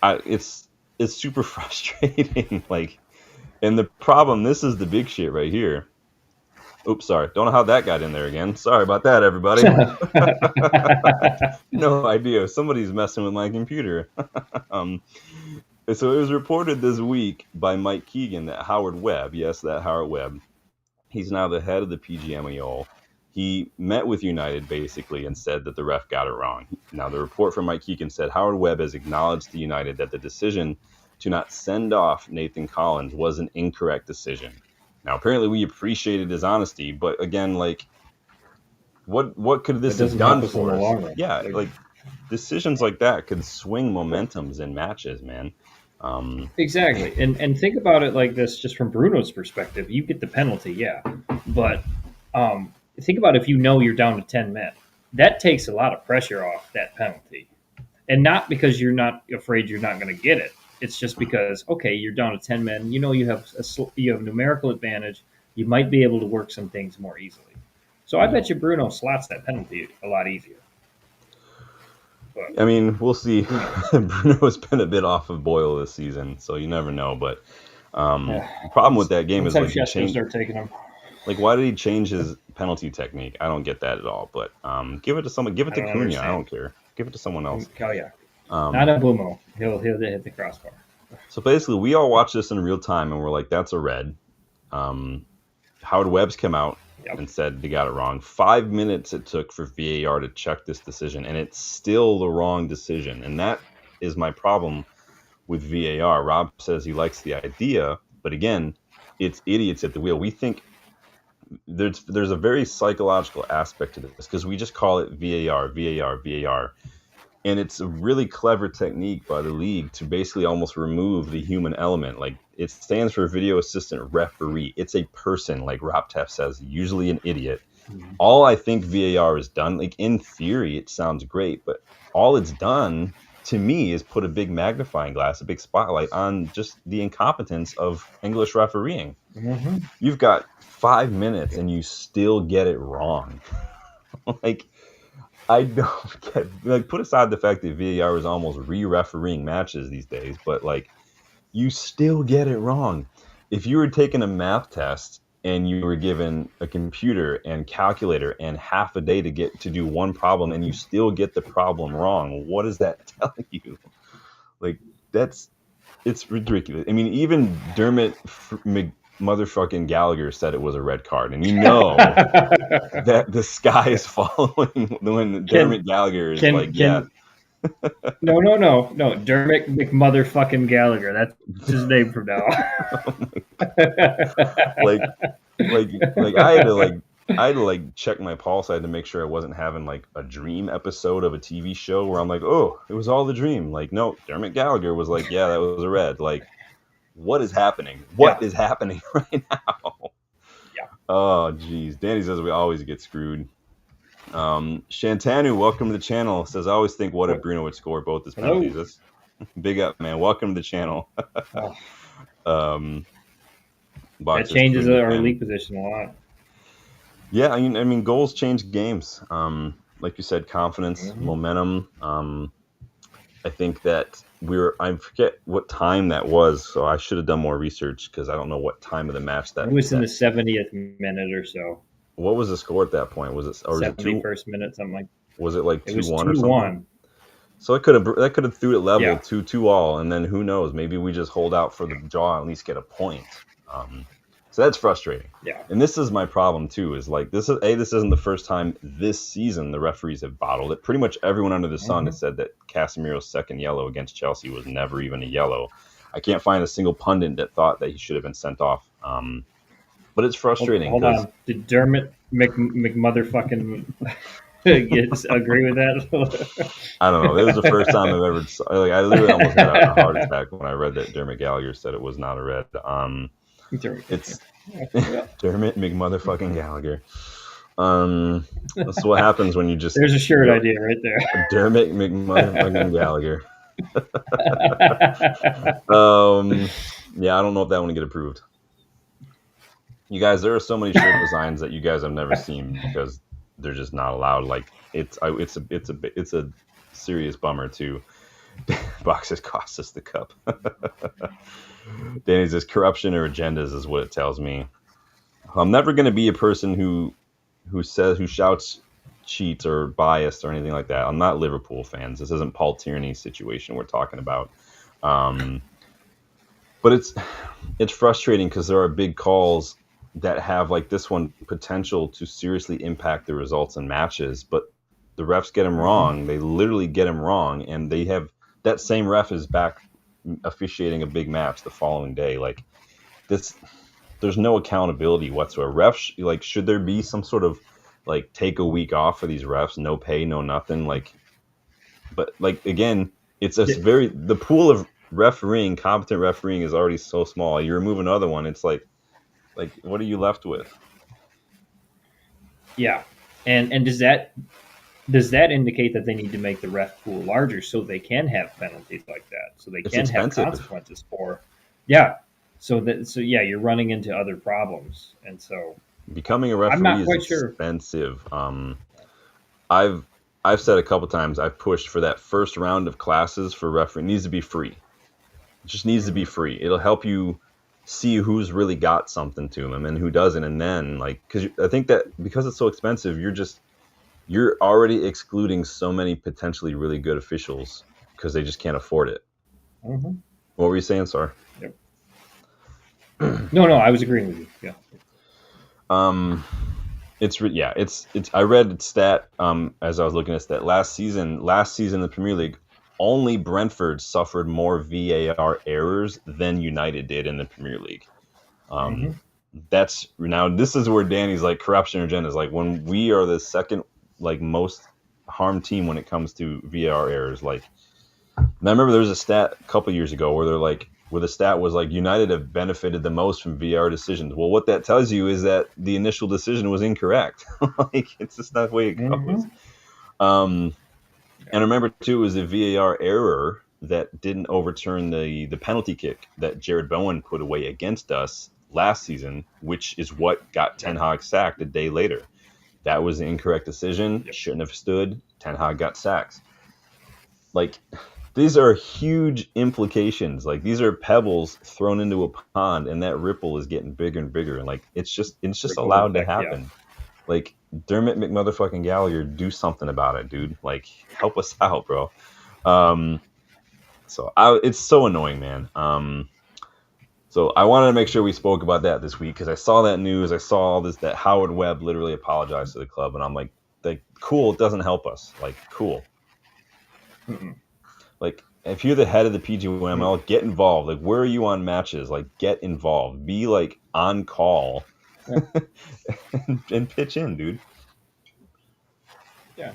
it's super frustrating. Like, and the problem, this is the big shit right here. Oops, sorry. Don't know how that got in there again. Sorry about that, everybody. No idea. Somebody's messing with my computer. So it was reported this week by Mike Keegan that Howard Webb, yes, that Howard Webb, he's now the head of the PGMOL. He met with United basically and said that the ref got it wrong. Now the report from Mike Keegan said Howard Webb has acknowledged to United that the decision to not send off Nathan Collins was an incorrect decision. Now apparently we appreciated his honesty, but again, like what could this have done for us? Yeah, like decisions like that could swing momentums in matches, man.
Exactly. And think about it like this, just from Bruno's perspective. You get the penalty, yeah. But think about if you're down to 10 men. That takes a lot of pressure off that penalty. And not because you're not afraid you're not going to get it. It's just because, okay, you're down to 10 men. You have numerical advantage. You might be able to work some things more easily. So I bet you Bruno slots that penalty a lot easier.
But, I mean, we'll see. Bruno's been a bit off of boil this season, so you never know. But the problem with that game is like he changed.
Start taking him.
Like, why did he change his penalty technique? I don't get that at all. But give it to someone. Give it to Cunha. I don't care. Give it to someone else.
Oh yeah. Not a Bumo. He'll hit the crossbar.
So basically, we all watched this in real time, and we're like, "That's a red." Howard Webb's come out and said they got it wrong. 5 minutes it took for VAR to check this decision, and it's still the wrong decision. And that is my problem with VAR. Rob says he likes the idea, but again, it's idiots at the wheel. We think there's a very psychological aspect to this because we just call it VAR. And it's a really clever technique by the league to basically almost remove the human element. Like, it stands for video assistant referee. It's a person, like Rob Teff says, usually an idiot. Mm-hmm. All I think VAR has done, like in theory, it sounds great, but all it's done to me is put a big magnifying glass, a big spotlight on just the incompetence of English refereeing. Mm-hmm. You've got 5 minutes and you still get it wrong. Like, I don't get, like, put aside the fact that VAR is almost re-refereeing matches these days, but like, you still get it wrong. If you were taking a math test and you were given a computer and calculator and half a day to do one problem and you still get the problem wrong, what is that telling you? Like, it's ridiculous. I mean, even Dermot motherfucking Gallagher said it was a red card, and that the sky is falling when Dermot Gallagher is yeah.
No, Dermot McMotherfucking Gallagher. That's his name from now on.
like I had to check my pulse. I had to make sure I wasn't having like a dream episode of a TV show where I'm like, oh, it was all the dream. Like, no, Dermot Gallagher was like, yeah, that was a red. Like, what is happening? What is happening right now? Yeah. Oh, geez. Danny says we always get screwed. Shantanu, welcome to the channel. Says, I always think, what if Bruno would score both his penalties? That's big up, man. Welcome to the channel.
That changes our league position a lot.
Yeah, I mean, goals change games. Like you said, confidence, momentum. I think that I forget what time that was, so I should have done more research because I don't know what time of the match that.
It was in the 70th minute or so.
What was the score at that point? Was it, or was it
71st minute, something like?
Was it like 2-1 or
2-1.
something? So that could have threw it level 2-2 all, and then who knows? Maybe we just hold out for the draw and at least get a point. So that's frustrating.
Yeah.
And this is my problem too. Is like this isn't the first time this season the referees have bottled it. Pretty much everyone under the sun has said that Casemiro's second yellow against Chelsea was never even a yellow. I can't find a single pundit that thought that he should have been sent off. But it's frustrating.
Hold on. Did Dermot McMotherfucking agree with that?
I don't know. It was the first time I've ever I literally almost had a heart attack when I read that Dermot Gallagher said it was not a red. It's Dermot McMotherfucking Gallagher. That's what happens when you just.
There's a shirt idea right there.
Dermot McMotherfucking Gallagher. Yeah, I don't know if that one will get approved. You guys, there are so many shirt designs that you guys have never seen because they're just not allowed. Like it's a serious bummer too. Boxes cost us the cup. Danny says corruption or agendas is what it tells me. I'm never going to be a person who shouts cheats or biased or anything like that. I'm not Liverpool fans. This isn't Paul Tierney's situation we're talking about. But it's frustrating because there are big calls that have, like this one, potential to seriously impact the results in matches, but the refs get them wrong. They literally get them wrong, and they have that same ref is back officiating a big match the following day. Like this, there's no accountability whatsoever. Refs, like, should there be some sort of like take a week off for these refs? No pay, no nothing. Like, but like again, it's the pool of competent refereeing is already so small. You remove another one, it's like what are you left with?
Yeah, and does that indicate that they need to make the ref pool larger so they can have penalties like that, so they can have consequences for? Yeah, so you're running into other problems, and so
becoming a referee is expensive. I've said a couple times I've pushed for that first round of classes for referee. It needs to be free. It just needs to be free. It'll help you see who's really got something to them and who doesn't, and then because I think that because it's so expensive, you're already excluding so many potentially really good officials because they just can't afford it.
Mm-hmm.
What were you saying, Sar?
Yep. No, I was agreeing with you. Yeah.
I read a stat as I was looking at that last season in the Premier League, only Brentford suffered more VAR errors than United did in the Premier League. That's now this is where Danny's like corruption agenda is like when we are the second most harmed team when it comes to VAR errors. Like, and I remember there was a stat a couple years ago where where the stat was like United have benefited the most from VAR decisions. Well, what that tells you is that the initial decision was incorrect. It's just not the way it goes. And I remember too, it was a VAR error that didn't overturn the penalty kick that Jared Bowen put away against us last season, which is what got Ten Hag sacked a day later. That was an incorrect decision. Shouldn't have stood. Ten Hag got sacked. Like, these are huge implications. Like, these are pebbles thrown into a pond, and that ripple is getting bigger and bigger. And like, it's just allowed to happen. Yeah. Like, Dermot McMotherfucking Gallagher, do something about it, dude. Like, help us out, bro. It's so annoying, man. So I wanted to make sure we spoke about that this week because I saw that news. I saw all this, that Howard Webb literally apologized to the club, and I'm like, cool, it doesn't help us. Like, cool. Mm-mm. Like, if you're the head of the PGML, get involved. Like, where are you on matches? Like, get involved. Be like on call. and pitch in, dude.
Yeah,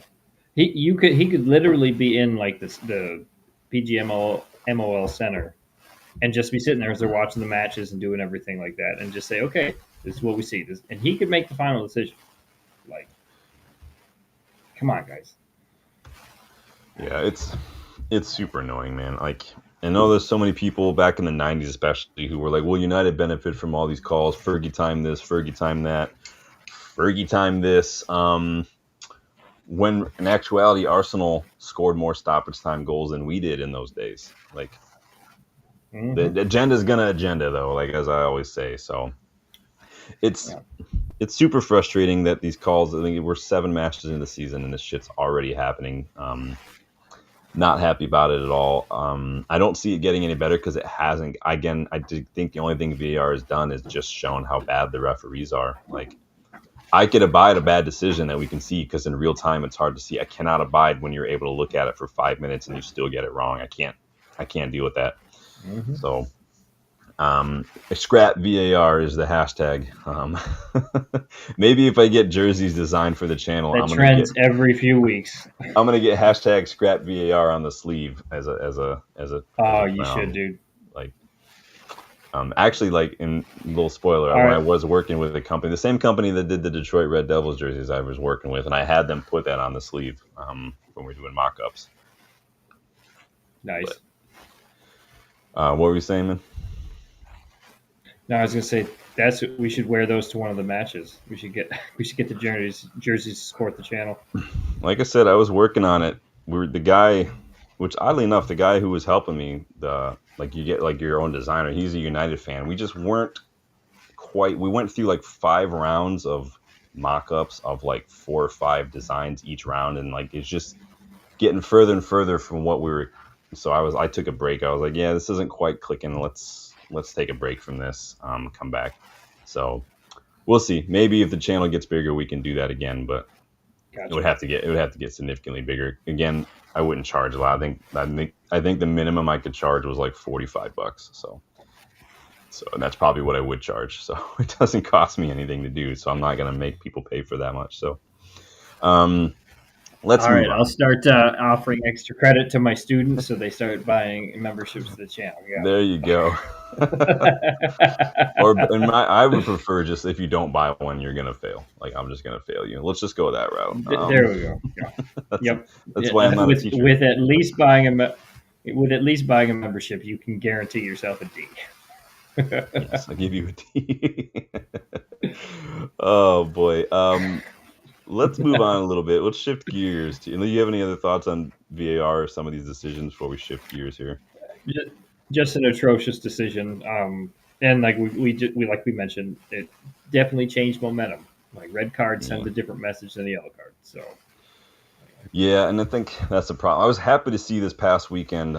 he could literally be in like the PGMOL center and just be sitting there as they're watching the matches and doing everything like that, and just say, okay, this is what we see. And he could make the final decision. Like, come on, guys.
Yeah, it's super annoying, man. Like, I know there's so many people back in the 90s especially who were like, well, United benefit from all these calls. Fergie time this, Fergie time that, Fergie time this. when in actuality, Arsenal scored more stoppage time goals than we did in those days. Like, the agenda is gonna agenda though, like as I always say. So it's super frustrating that these calls. I think we're 7 matches in the season and this shit's already happening. Not happy about it at all. I don't see it getting any better because it hasn't. Again, I think the only thing VAR has done is just shown how bad the referees are. Like, I could abide a bad decision that we can see because in real time it's hard to see. I cannot abide when you're able to look at it for 5 minutes and you still get it wrong. I can't deal with that. So, scrap VAR is the hashtag. Maybe if I get jerseys designed for the channel,
that trends every few weeks.
I'm gonna get hashtag scrap VAR on the sleeve as a.
Oh, you should, dude.
Like, actually, like, in little spoiler, when I was working with a company, the same company that did the Detroit Red Devils jerseys I was working with, and I had them put that on the sleeve when we were doing mock-ups.
Nice.
But, what were you saying, man?
No, I was gonna say we should wear those to one of the matches. We should get the jerseys to support the channel.
Like I said, I was working on it. The guy, which oddly enough, the guy who was helping me, you get like your own designer. He's a United fan. We just weren't quite. We went through like 5 rounds of mock-ups of like 4 or 5 designs each round, and like it's just getting further and further from what we were. So I took a break. I was like, yeah, this isn't quite clicking. Let's take a break from this. Come back. So we'll see. Maybe if the channel gets bigger, we can do that again. But It would have to get significantly bigger. Again, I wouldn't charge a lot. I think the minimum I could charge was like $45. So that's probably what I would charge. So it doesn't cost me anything to do. So I'm not gonna make people pay for that much. So let's. All right,
I'll start offering extra credit to my students so they start buying memberships to the channel. Yeah.
There you go. I would prefer just if you don't buy one, you're gonna fail. Like, I'm just gonna fail you. Let's just go that route.
There we go. Yeah.
That's why I'm not a teacher.
With at least buying a membership, you can guarantee yourself a D.
Yes, I'll give you a D. Oh boy. Let's move on a little bit. Let's shift gears. Do you have any other thoughts on VAR or some of these decisions before we shift gears here?
Just an atrocious decision. And like we mentioned, it definitely changed momentum. Like, red card sends a different message than the yellow card. So
yeah, and I think that's the problem. I was happy to see this past weekend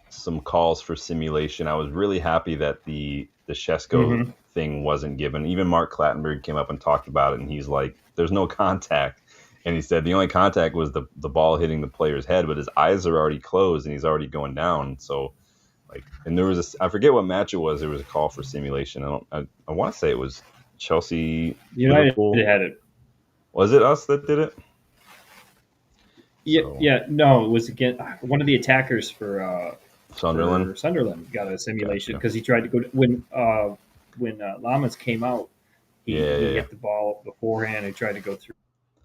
some calls for simulation. I was really happy that the Shesko thing wasn't given. Even Mark Clattenburg came up and talked about it, and he's like, there's no contact. And he said the only contact was the ball hitting the player's head, but his eyes are already closed and he's already going down. So, like, and there was I forget what match it was. There was a call for simulation. I want to say it was Chelsea.
United had it.
Was it us that did it?
Yeah, so. Yeah. No, it was again one of the attackers for
Sunderland.
Sunderland got a simulation because he tried to go when Lamas came out. He hit the ball beforehand. He tried to go through.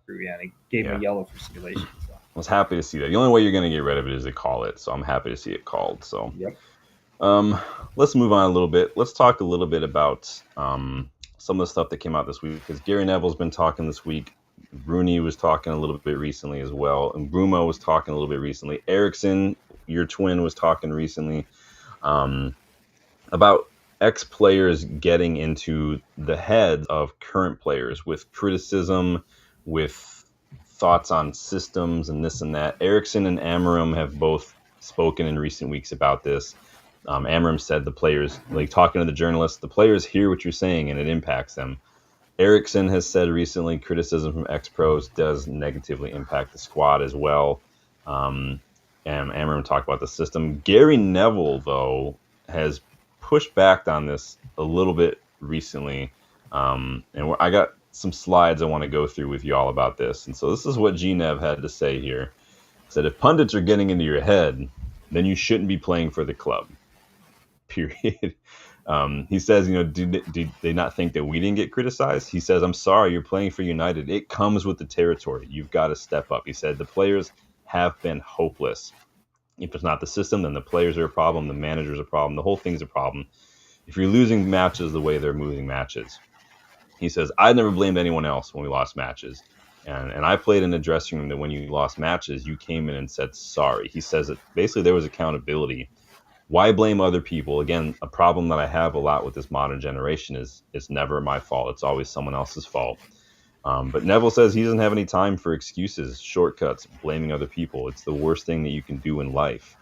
Yeah, and he gave him a yellow for simulation. So.
I was happy to see that. The only way you're going to get rid of it is to call it. So I'm happy to see it called. So let's move on a little bit. Let's talk a little bit about some of the stuff that came out this week, because Gary Neville's been talking this week. Rooney was talking a little bit recently as well. And Brumo was talking a little bit recently. Eriksson, your twin, was talking recently about ex-players getting into the heads of current players with criticism, with thoughts on systems and this and that. Eriksson and Amorim have both spoken in recent weeks about this. Amorim said the players, like talking to the journalists, the players hear what you're saying and it impacts them. Eriksson has said recently criticism from ex-pros does negatively impact the squad as well. And Amorim talked about the system. Gary Neville, though, has pushed back on this a little bit recently. And I got some slides I want to go through with y'all about this. And so this is what G-Nev had to say here. He said, if pundits are getting into your head, then you shouldn't be playing for the club. Period. He says, did they not think that we didn't get criticized? He says, I'm sorry, you're playing for United. It comes with the territory. You've got to step up. He said, the players have been hopeless. If it's not the system, then the players are a problem. The manager's a problem. The whole thing's a problem. If you're losing matches the way they're losing matches. He says, I never blamed anyone else when we lost matches. And I played in the dressing room that when you lost matches, you came in and said sorry. He says that basically there was accountability. Why blame other people? Again, a problem that I have a lot with this modern generation is it's never my fault. It's always someone else's fault. But Neville says he doesn't have any time for excuses, shortcuts, blaming other people. It's the worst thing that you can do in life.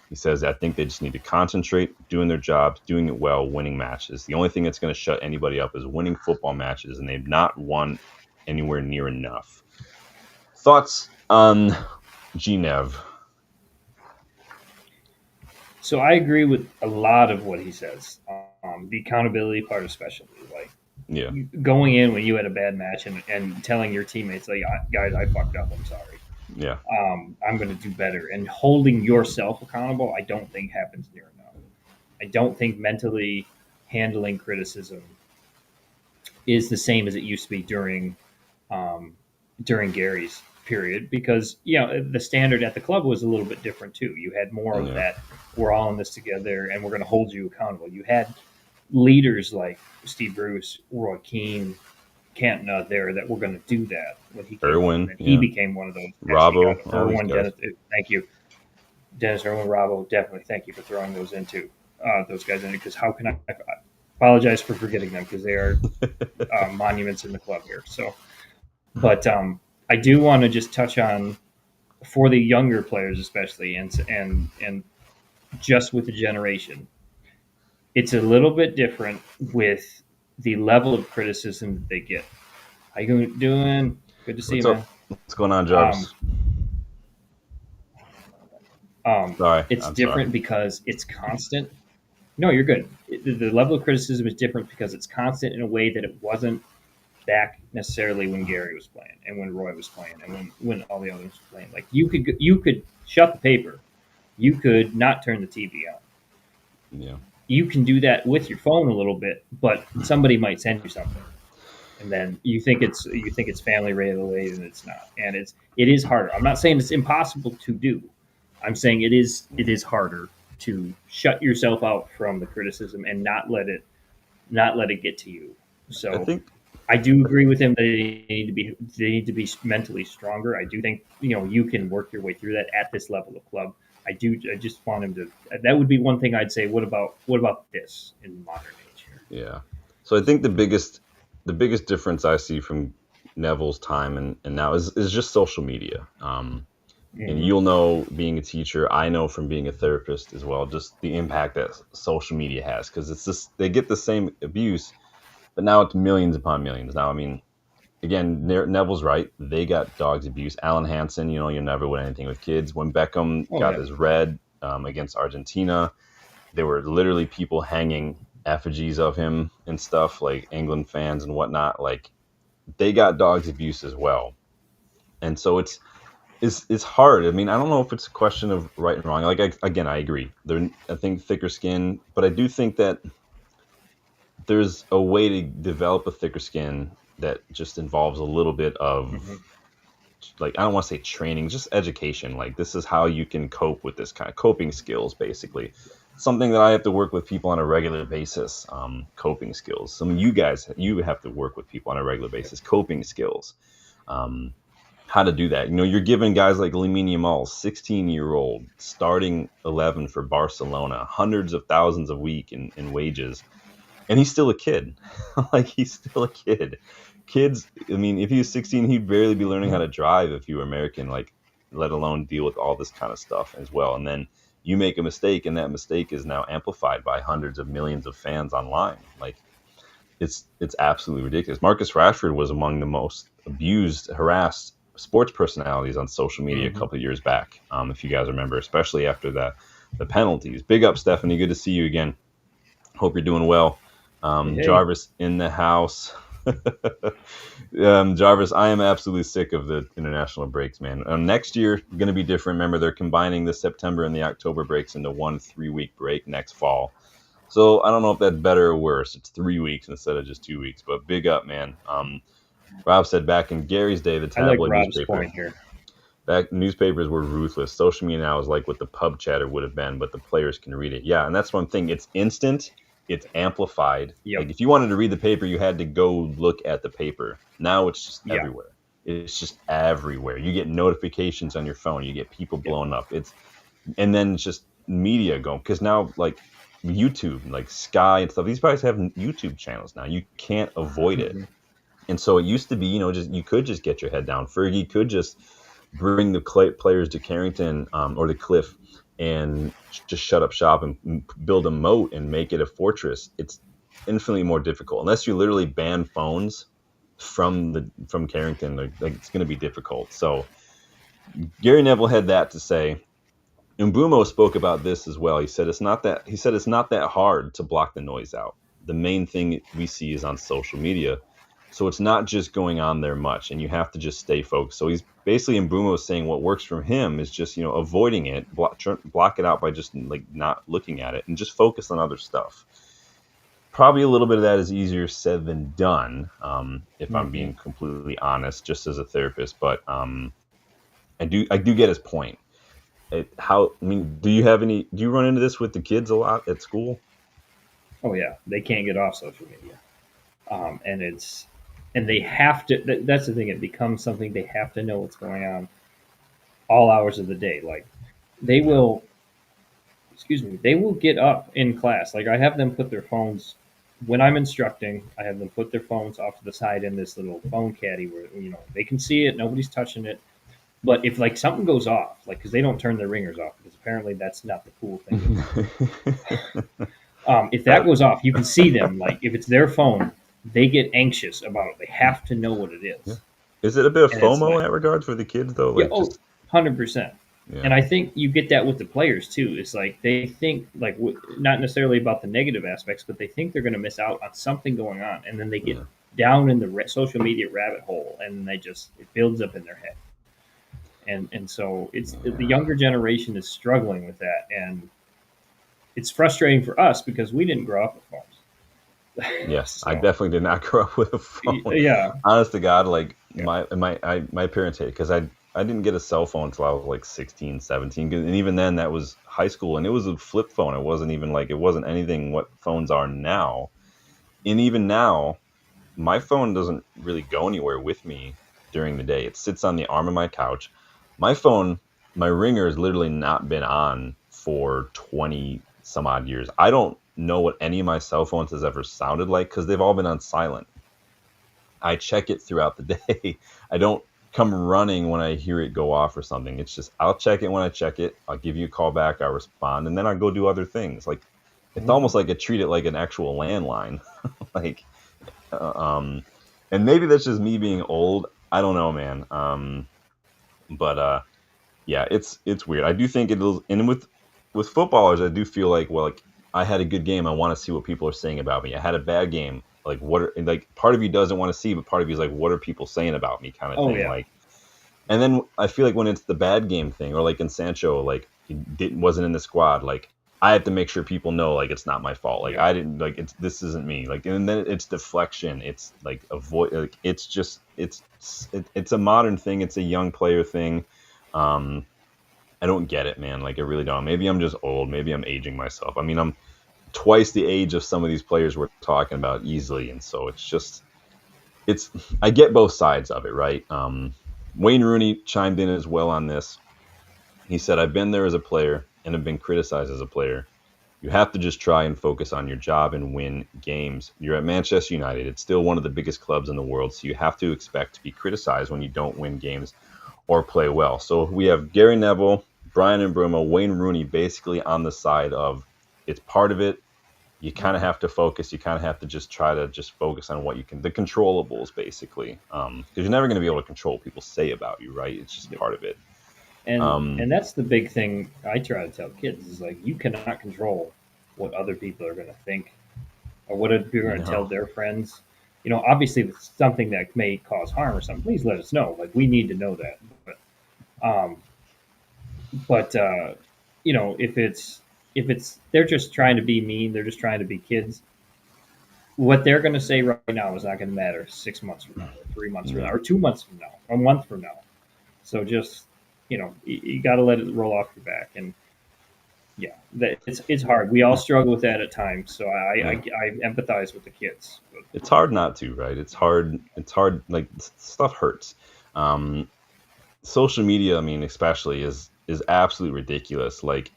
He says, I think they just need to concentrate, doing their jobs, doing it well, winning matches. The only thing that's going to shut anybody up is winning football matches, and they've not won anywhere near enough. Thoughts on G-Nev?
So I agree with a lot of what he says. The accountability part especially. Like,
yeah,
going in when you had a bad match and telling your teammates, like, guys, I fucked up, I'm sorry.
Yeah.
I'm going to do better. And holding yourself accountable, I don't think happens near enough. I don't think mentally handling criticism is the same as it used to be during Gary's period, because the standard at the club was a little bit different too. You had more of that, we're all in this together and we're going to hold you accountable. You had leaders like Steve Bruce, Roy Keane, Cantona there that were going to do that when he came
Irwin,
he became one of those.
Robbo,
Irwin, Dennis, thank you. Dennis, Irwin, Robbo, definitely thank you for throwing those guys in, because how can I apologize for forgetting them, because they are monuments in the club here. So, but I do want to just touch on, for the younger players especially, and just with the generation, it's a little bit different with the level of criticism that they get. How you doing? Good to see you, man.
What's going on, Jarvis?
Sorry, it's different because it's constant. No, you're good. The level of criticism is different because it's constant in a way that it wasn't back necessarily when Gary was playing and when Roy was playing and when all the others were playing. Like, you could shut the paper. You could not turn the TV on.
Yeah.
You can do that with your phone a little bit, but somebody might send you something, and then you think it's family related, and it's not. And it is harder. I'm not saying it's impossible to do. I'm saying it is harder to shut yourself out from the criticism and not let it get to you. So I do agree with him that they need to be mentally stronger. I do think you can work your way through that at this level of club. I just want him to. That would be one thing I'd say. What about this in modern age here?
Yeah. So I think the biggest difference I see from Neville's time and now is just social media. And you'll know, being a teacher, I know from being a therapist as well, just the impact that social media has, because it's just, they get the same abuse, but now it's millions upon millions. Now, I mean, again, Neville's right. They got dogs abuse. Alan Hansen, you never win anything with kids. When Beckham got his red against Argentina, there were literally people hanging effigies of him and stuff, like England fans and whatnot. Like, they got dogs abuse as well. And so it's hard. I mean, I don't know if it's a question of right and wrong. Like, I agree. I think thicker skin, but I do think that there's a way to develop a thicker skin that just involves a little bit of, like, I don't want to say training, just education. Like, this is how you can cope with this kind of coping skills, basically. Something that I have to work with people on a regular basis, coping skills. Some of you guys, you have to work with people on a regular basis, coping skills. How to do that. You're giving guys like Lamine Yamal, 16-year-old, starting 11 for Barcelona, hundreds of thousands a week in wages. And he's still a kid. Like, he's still a kid. Kids, I mean, if he was 16, he'd barely be learning how to drive if you were American, like, let alone deal with all this kind of stuff as well. And then you make a mistake, and that mistake is now amplified by hundreds of millions of fans online. Like, it's absolutely ridiculous. Marcus Rashford was among the most abused, harassed sports personalities on social media a couple of years back, if you guys remember, especially after the penalties. Big up, Stephanie. Good to see you again. Hope you're doing well. Hey. Jarvis in the house. Jarvis, I am absolutely sick of the international breaks, man. Next year, going to be different. Remember, they're combining the September and the October breaks into 1 3-week break next fall. So I don't know if that's better or worse. It's 3 weeks instead of just 2 weeks. But big up, man. Rob said back in Gary's day, the tabloid newspapers were ruthless. Social media now is like what the pub chatter would have been, but the players can read it. Yeah, and that's one thing. It's instant. It's amplified. Yep. Like, if you wanted to read the paper, you had to go look at the paper. Now it's just everywhere. It's just everywhere. You get notifications on your phone. You get people blowing up. And then it's just media going, because now like YouTube, like Sky and stuff, these guys have YouTube channels now. You can't avoid it. And so it used to be, just you could just get your head down. Fergie could just bring the players to Carrington or the Cliff and just shut up shop and build a moat and make it a fortress. It's infinitely more difficult unless you literally ban phones from Carrington. Like it's going to be difficult. So Gary Neville had that to say. Mbeumo spoke about this as well. He said it's not that hard to block the noise out. The main thing we see is on social media. So it's not just going on there much, and you have to just stay focused. So he's basically, Mbeumo saying what works for him is just, avoiding it, block it out by just like not looking at it and just focus on other stuff. Probably a little bit of that is easier said than done, if I'm being completely honest, just as a therapist. But I do get his point. Do you run into this with the kids a lot at school?
Oh yeah, they can't get off social media, and they have to. That's the thing; it becomes something they have to know what's going on all hours of the day. Like they will, they will get up in class. Like I have them put their phones when I'm instructing. I have them put their phones off to the side in this little phone caddy where they can see it, nobody's touching it. But if like something goes off, like because they don't turn their ringers off because apparently that's not the cool thing. If that goes off, you can see them. Like if it's their phone, they get anxious about it. They have to know what it is.
Yeah. Is it a bit of FOMO in that regard for the kids though? Like
100%. Yeah. And I think you get that with the players too. It's like they think like not necessarily about the negative aspects, but they think they're going to miss out on something going on, and then they get down in the social media rabbit hole, and it builds up in their head. And so the younger generation is struggling with that, and it's frustrating for us because we didn't grow up with phones.
Yes, so. I definitely did not grow up with a phone.
Yeah,
honest to God, like my parents hated because I didn't get a cell phone until I was like 16, 17, and even then that was high school, and it was a flip phone. It wasn't even it wasn't anything what phones are now. And even now, my phone doesn't really go anywhere with me during the day. It sits on the arm of my couch. My phone, my ringer has literally not been on for 20 some odd years. I don't know what any of my cell phones has ever sounded like because they've all been on silent. I check it throughout the day. I don't come running when I hear it go off or something. It's just I'll check it when I check it. I'll give you a call back. I'll respond, and then I go do other things. Like it's almost like I treat it like an actual landline. And maybe that's just me being old. I don't know, man. But yeah, it's weird. I do think it'll, and with footballers, I do feel like, well, like I had a good game. I want to see what people are saying about me. I had a bad game. Like part of you doesn't want to see, but part of you is like, what are people saying about me, kind of thing. Yeah. Like, and then I feel like when it's the bad game thing, or like in Sancho, like he wasn't in the squad, like I have to make sure people know, like it's not my fault. Like I didn't, like this isn't me. Like, and then it's deflection. It's like avoid. Like it's just it's a modern thing. It's a young player thing. I don't get it, man. Like I really don't. Maybe I'm just old. Maybe I'm aging myself. I mean, I'm twice the age of some of these players we're talking about easily, and so I get both sides of it, right? Wayne Rooney chimed in as well on this. He said, I've been there as a player and have been criticized as a player. You have to just try and focus on your job and win games. You're at Manchester United. It's still one of the biggest clubs in the world, so you have to expect to be criticized when you don't win games or play well. So we have Gary Neville, Brian Mbeumo, Wayne Rooney basically on the side of it's part of it. You kind of have to focus. You kind of have to just try to just focus on what you can, the controllables basically, because you're never going to be able to control what people say about you, right? It's just part of it.
And that's the big thing I try to tell kids is like you cannot control what other people are going to think or what other people are going to tell their friends. Obviously, if it's something that may cause harm or something, please let us know. Like we need to know that. But if it's they're just trying to be mean, they're just trying to be kids. What they're going to say right now is not going to matter 6 months from now, or 3 months from now, or 2 months from now, or a month from now. So just you got to let it roll off your back, and yeah, it's hard. We all struggle with that at times. So I empathize with the kids.
It's hard not to, right? It's hard. Like stuff hurts. Social media, I mean, especially is absolutely ridiculous. Like,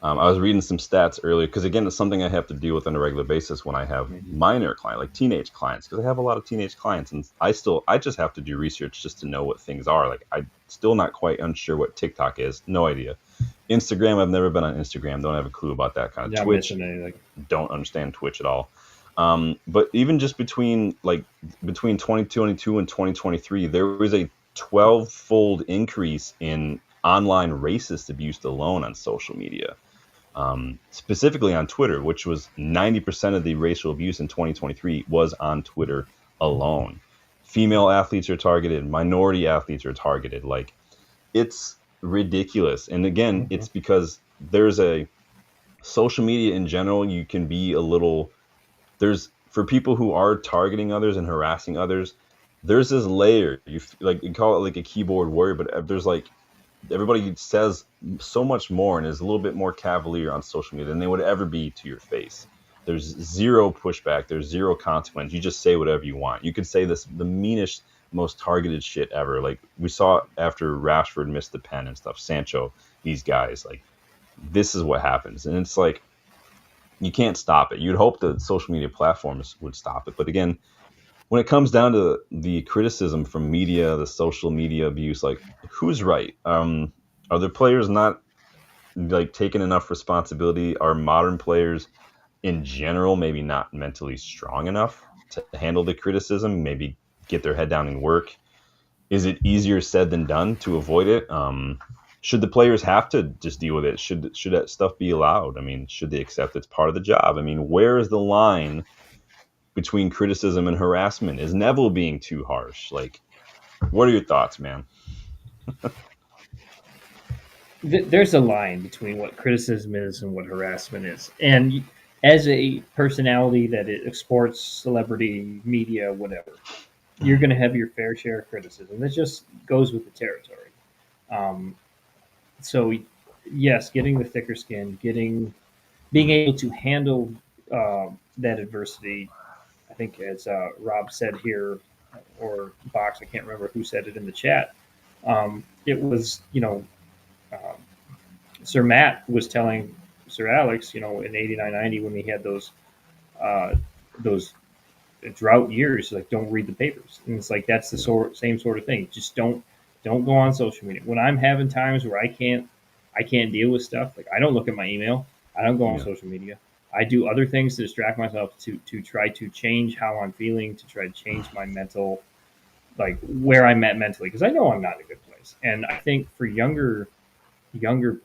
I was reading some stats earlier because again, it's something I have to deal with on a regular basis when I have minor clients, like teenage clients, because I have a lot of teenage clients, and I just have to do research just to know what things are. Like, I'm still not quite unsure what TikTok is. No idea. Instagram, I've never been on Instagram. Don't have a clue about that kind of.
Not
Twitch,
missing anything.
don't understand Twitch at all. But even just between 2022 and 2023, there was a 12-fold increase in online racist abuse alone on social media, specifically on Twitter, which was 90% of the racial abuse in 2023 was on Twitter alone. Female athletes are targeted, minority athletes are targeted. Like, it's ridiculous. And again, it's because there's a social media in general, you can be a little, there's, for people who are targeting others and harassing others, there's this layer, you call it like a keyboard warrior, but there's like, everybody says so much more and is a little bit more cavalier on social media than they would ever be to your face. There's zero pushback, there's zero consequence. You just say whatever you want. You could say the meanest, most targeted shit ever. Like we saw after Rashford missed the pen and stuff, Sancho, these guys, like, this is what happens. And it's like, you can't stop it. You'd hope that social media platforms would stop it. But again, when it comes down to the criticism from media, the social media abuse, like, who's right? Are the players not like taking enough responsibility? Are modern players in general maybe not mentally strong enough to handle the criticism? Maybe get their head down and work. Is it easier said than done to avoid it? Should the players have to just deal with it? Should that stuff be allowed? I mean, should they accept it's part of the job? I mean, where is the line between criticism and harassment? Is Neville being too harsh? Like, what are your thoughts, man?
There's a line between what criticism is and what harassment is. And as a personality that is sports, celebrity, media, whatever, you're going to have your fair share of criticism. That just goes with the territory. So, yes, getting the thicker skin, being able to handle that adversity. I think, as Rob said here, or Box, I can't remember who said it in the chat. It was, Sir Matt was telling Sir Alex, in 89-90 when he had those drought years, like, don't read the papers. And it's like, that's the same sort of thing. Just don't go on social media. When I'm having times where I can't deal with stuff, like, I don't look at my email. I don't go on social media. I do other things to distract myself to try to change how I'm feeling, to try to change my mental, like, where I'm at mentally, because I know I'm not in a good place. And I think for younger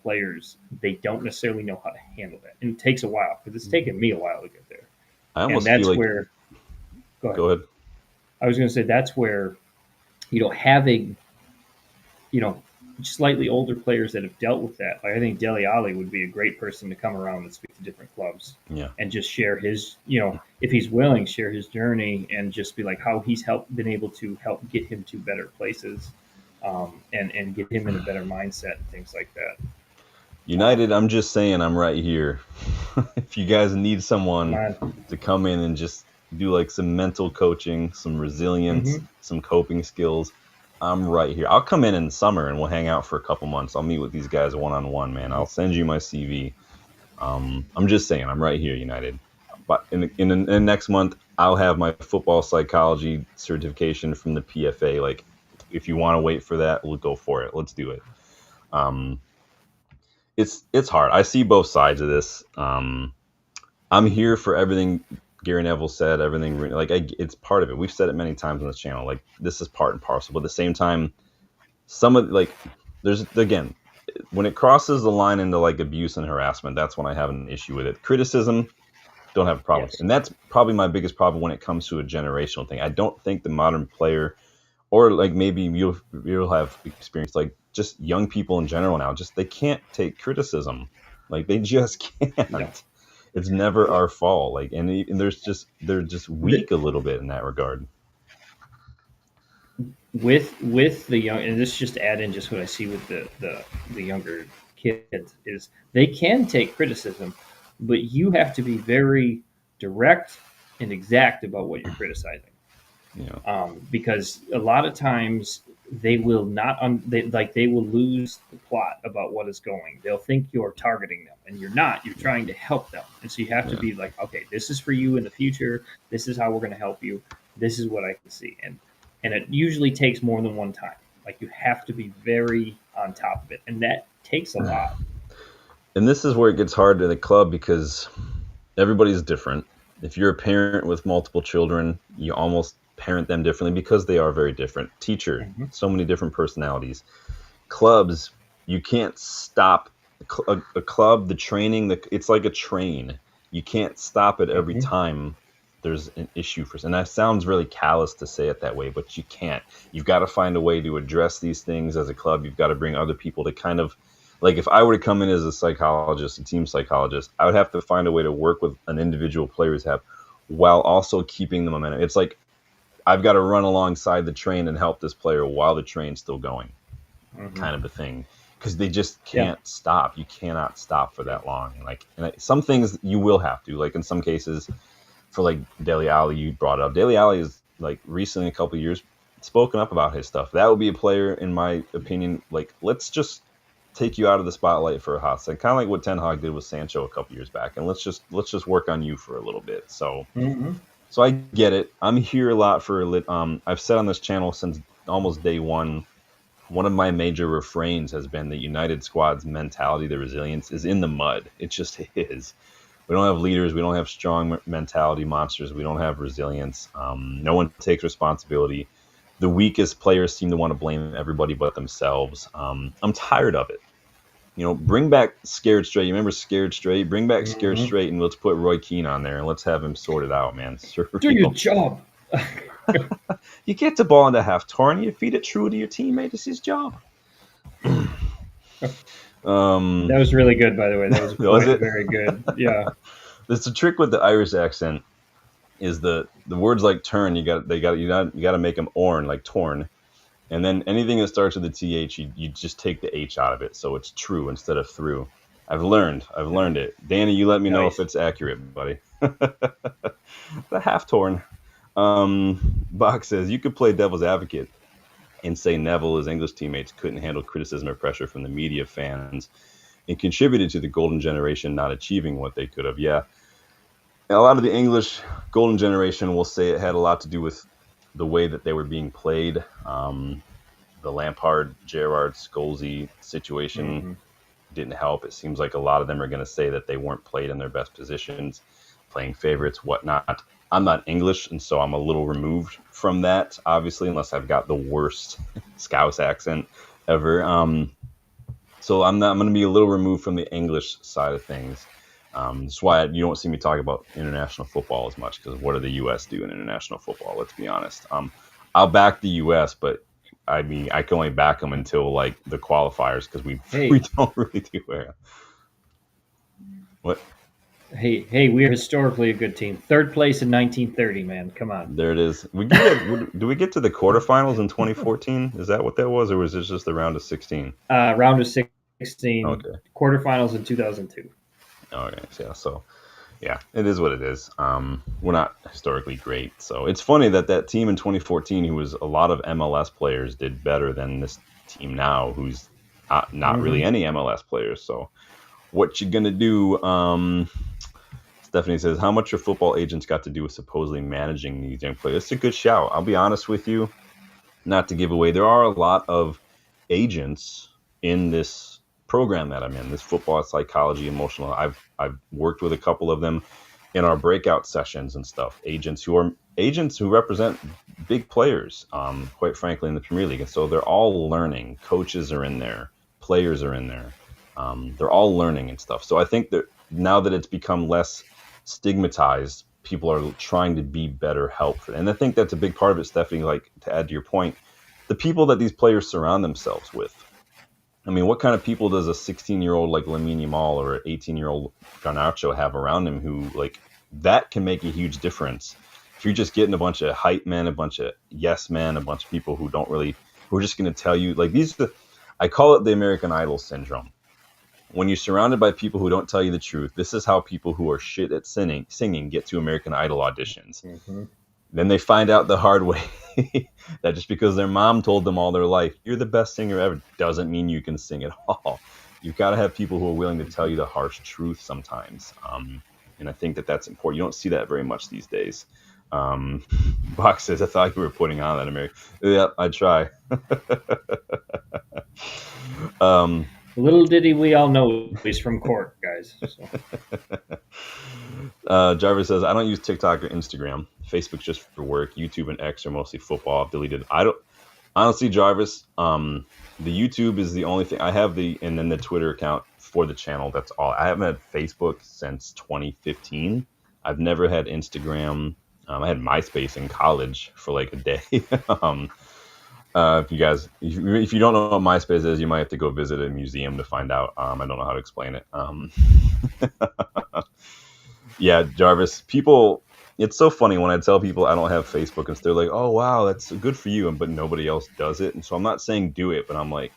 players, they don't necessarily know how to handle that. And it takes a while, because it's taken me a while to get there.
I almost feel like,
where,
go ahead.
I was going to say, that's where, having, slightly older players that have dealt with that. Like, I think Dele Alli would be a great person to come around and speak to different clubs, and just share his, if he's willing, share his journey, and just be like how he's been able to help get him to better places, and get him in a better mindset and things like that.
United, I'm just saying, I'm right here. If you guys need someone to come in and just do like some mental coaching, some resilience, some coping skills, I'm right here. I'll come in the summer and we'll hang out for a couple months. I'll meet with these guys one-on-one, man. I'll send you my CV. I'm just saying, I'm right here, United. But in the next month, I'll have my football psychology certification from the PFA. Like, if you want to wait for that, we'll go for it. Let's do it. It's hard. I see both sides of this. I'm here for everything Gary Neville said, everything, like, it's part of it. We've said it many times on this channel. Like, this is part and parcel. But at the same time, there's, again, when it crosses the line into like abuse and harassment, that's when I have an issue with it. Criticism, don't have a problem. Yes. And that's probably my biggest problem when it comes to a generational thing. I don't think the modern player, or like maybe you'll have experience, like just young people in general now, just they can't take criticism. Like, they just can't. No. It's never our fault. Like, and they're just weak a little bit in that regard.
With the young, and this just add in just what I see with the younger kids, is they can take criticism, but you have to be very direct and exact about what you're criticizing. Because a lot of times they will not they will lose the plot about what is going. They'll think you're targeting them, and you're not. You're trying to help them, and so you have to be like, okay, this is for you in the future. This is how we're going to help you. This is what I can see, and it usually takes more than one time. Like, you have to be very on top of it, and that takes a lot.
And this is where it gets hard in the club because everybody's different. If you're a parent with multiple children, you almost parent them differently because they are very different. Teacher, so many different personalities. Clubs, you can't stop a club, the training, it's like a train. You can't stop it every time there's an issue and that sounds really callous to say it that way, but you can't. You've got to find a way to address these things as a club. You've got to bring other people to kind of, like, if I were to come in as a psychologist, a team psychologist, I would have to find a way to work with an individual players have while also keeping the momentum. It's like I've got to run alongside the train and help this player while the train's still going, kind of a thing, because they just can't stop. You cannot stop for that long. Some things you will have to, like in some cases, for like Dele Alli, you brought up. Dele Alli is like recently, a couple of years, spoken up about his stuff. That would be a player, in my opinion, like, let's just take you out of the spotlight for a hot second, kind of like what Ten Hag did with Sancho a couple years back, and let's just work on you for a little bit. So, so I get it. I'm here a lot for I've said on this channel since almost day one. One of my major refrains has been the United squad's mentality, the resilience, is in the mud. It just is. We don't have leaders. We don't have strong mentality monsters. We don't have resilience. No one takes responsibility. The weakest players seem to want to blame everybody but themselves. I'm tired of it. Bring back Scared Straight. You remember Scared Straight? Bring back Scared Straight, and let's put Roy Keane on there, and let's have him sort it out, man.
Do your job.
You get the ball into half torn, you feed it true to your teammate. It's his job.
That was really good, by the way. That was very good. Yeah.
There's a trick with the Irish accent. Is the words like turn, you got to make them orn, like torn, and then anything that starts with the th, you just take the h out of it, so it's true instead of through. I've learned it. Danny, you let me know if it's accurate, buddy. The half torn. Bach says you could play devil's advocate and say Neville, his English teammates, couldn't handle criticism or pressure from the media, fans, and contributed to the golden generation not achieving what they could have. Yeah. A lot of the English golden generation will say it had a lot to do with the way that they were being played. The Lampard, Gerrard, Scholesy situation didn't help. It seems like a lot of them are going to say that they weren't played in their best positions, playing favorites, whatnot. I'm not English, and so I'm a little removed from that, obviously, unless I've got the worst Scouse accent ever. So I'm going to be a little removed from the English side of things. That's why you don't see me talk about international football as much, because what do the U.S. do in international football? Let's be honest. I'll back the U.S., but I mean, I can only back them until like the qualifiers, because we don't really do it. What?
Hey, we're historically a good team. Third place in 1930, man. Come on.
There it is. Do we get to the quarterfinals in 2014? Is that what that was, or was it just the round of 16?
Round of 16.
Okay.
Quarterfinals in 2002.
Okay, so yeah, it is what it is. We're not historically great, so it's funny that team in 2014, who was a lot of MLS players, did better than this team now, who's not really any MLS players. So what you gonna do? Stephanie says, how much your football agents got to do with supposedly managing these young players? It's a good shout. I'll be honest with you, not to give away, there are a lot of agents in this program that I'm in, this football psychology, emotional. I've worked with a couple of them in our breakout sessions and stuff. Agents who represent big players, quite frankly, in the Premier League. And so they're all learning. Coaches are in there, players are in there. They're all learning and stuff. So I think that now that it's become less stigmatized, people are trying to be better help for them. And I think that's a big part of it, Stephanie. Like, to add to your point, the people that these players surround themselves with. I mean, what kind of people does a 16-year-old like Lamine Yamal or an 18-year-old Garnacho have around him who, like, that can make a huge difference? If you're just getting a bunch of hype men, a bunch of yes men, a bunch of people who are just going to tell you, like, I call it the American Idol syndrome. When you're surrounded by people who don't tell you the truth, this is how people who are shit at singing get to American Idol auditions. Then they find out the hard way that just because their mom told them all their life, you're the best singer ever, doesn't mean you can sing at all. You've got to have people who are willing to tell you the harsh truth sometimes. And I think that that's important. You don't see that very much these days. Bach says, I thought you were putting on that, American. Yeah, I try.
Little did we all know he's from Cork, guys.
So. Jarvis says, I don't use TikTok or Instagram. Facebook's just for work. YouTube and X are mostly football. I've deleted. I don't. Honestly, Jarvis, the YouTube is the only thing. I have and then the Twitter account for the channel. That's all. I haven't had Facebook since 2015. I've never had Instagram. I had MySpace in college for like a day. If you don't know what MySpace is, you might have to go visit a museum to find out. I don't know how to explain it. Yeah, Jarvis, people, it's so funny when I tell people I don't have Facebook and they're like, oh, wow, that's good for you. But nobody else does it. And so I'm not saying do it, but I'm like,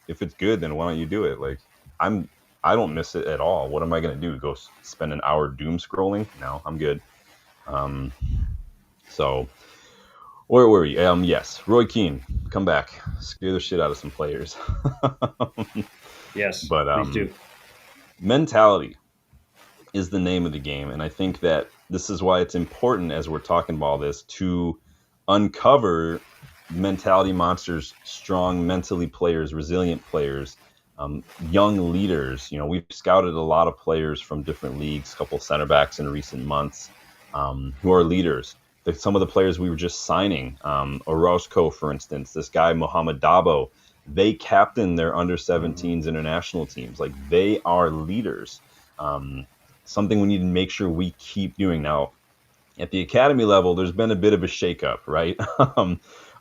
if it's good, then why don't you do it? Like, I don't miss it at all. What am I going to do? Go spend an hour doom scrolling? No, I'm good. So where were we? Yes, Roy Keane, come back, scare the shit out of some players.
Yes,
but
please do.
Mentality is the name of the game, and I think that this is why it's important as we're talking about all this to uncover mentality monsters, strong mentally players, resilient players, young leaders. We've scouted a lot of players from different leagues, a couple center backs in recent months, who are leaders. Some of the players we were just signing, Orozco, for instance, this guy, Mohamed Dabo, they captain their under-17s international teams. Like, they are leaders. Something we need to make sure we keep doing. Now, at the academy level, there's been a bit of a shakeup, right?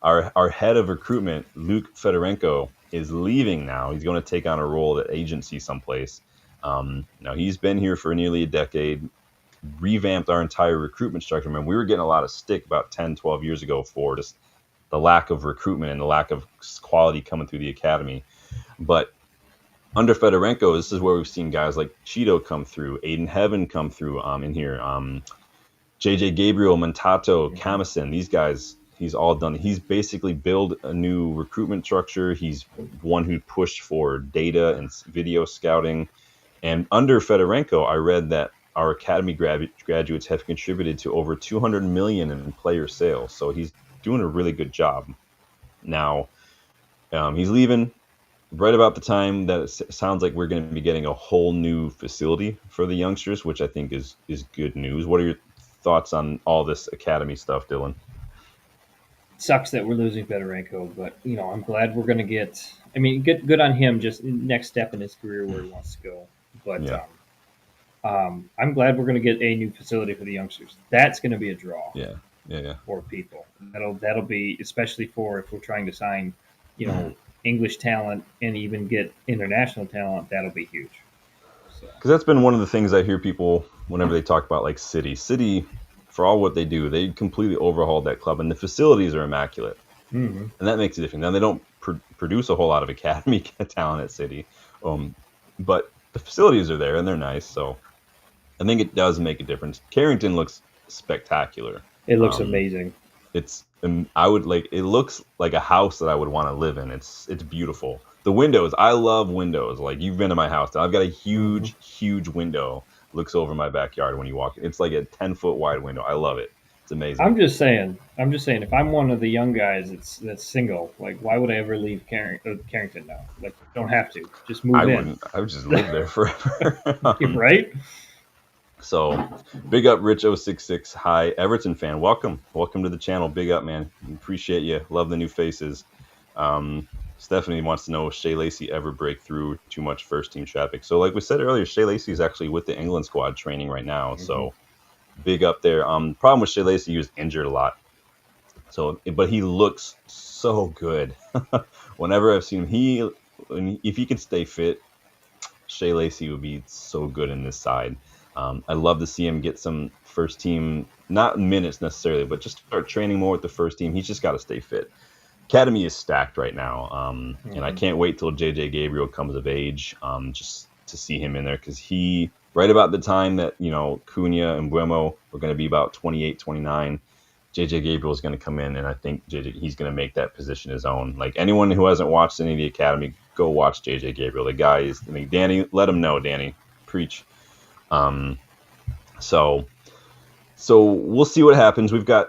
Our head of recruitment, Luke Fedorenko, is leaving now. He's going to take on a role at agency someplace. Now, he's been here for nearly a decade, revamped our entire recruitment structure. I mean, we were getting a lot of stick about 10, 12 years ago for just the lack of recruitment and the lack of quality coming through the academy. But under Fedorenko, this is where we've seen guys like Cheeto come through, Aiden Heaven come through in here, JJ Gabriel, Montato, Camison, these guys, he's all done. He's basically built a new recruitment structure. He's one who pushed for data and video scouting. And under Fedorenko, I read that our academy graduates have contributed to over $200 million in player sales. So he's doing a really good job. Now, he's leaving right about the time that it sounds like we're going to be getting a whole new facility for the youngsters, which I think is good news. What are your thoughts on all this academy stuff, Dylan?
Sucks that we're losing Fedorenko, but I'm glad we're going to get. I mean, good on him. Just next step in his career where he wants to go. But yeah. I'm glad we're going to get a new facility for the youngsters. That's going to be a draw.
Yeah.
For people. That'll be, especially if we're trying to sign, English talent and even get international talent. That'll be huge.
Because that's been one of the things I hear people whenever they talk about, like City, for all what they do, they completely overhauled that club, and the facilities are immaculate, and that makes a difference. Now they don't produce a whole lot of academy talent at City, but the facilities are there and they're nice, so I think it does make a difference. Carrington looks spectacular.
It looks amazing.
It looks like a house that I would want to live in. It's beautiful. The windows, I love windows. Like, you've been to my house. I've got a huge window. Looks over my backyard when you walk. It's like a 10-foot wide window. I love it. It's amazing.
I'm just saying, if I'm one of the young guys that's single, like, why would I ever leave Carrington now? Like, don't have to. Just move in.
I would just live there forever.
Right?
So, big up Rich066. Hi, Everton fan. Welcome to the channel. Big up, man. Appreciate you. Love the new faces. Stephanie wants to know, will Shea Lacey ever break through too much first-team traffic? So, like we said earlier, Shea Lacey is actually with the England squad training right now. So, big up there. Problem with Shea Lacey, he was injured a lot. So, but he looks so good. Whenever I've seen him, if he can stay fit, Shea Lacey would be so good in this side. I'd love to see him get some first team, not minutes necessarily, but just start training more with the first team. He's just got to stay fit. Academy is stacked right now, and I can't wait till JJ Gabriel comes of age, just to see him in there, because right about the time that Cunha and Buemo were going to be about 28, 29, JJ Gabriel is going to come in, and I think he's going to make that position his own. Like anyone who hasn't watched any of the academy, go watch JJ Gabriel. The guy is, I mean, Danny, let him know, Danny, preach. So we'll see what happens. We've got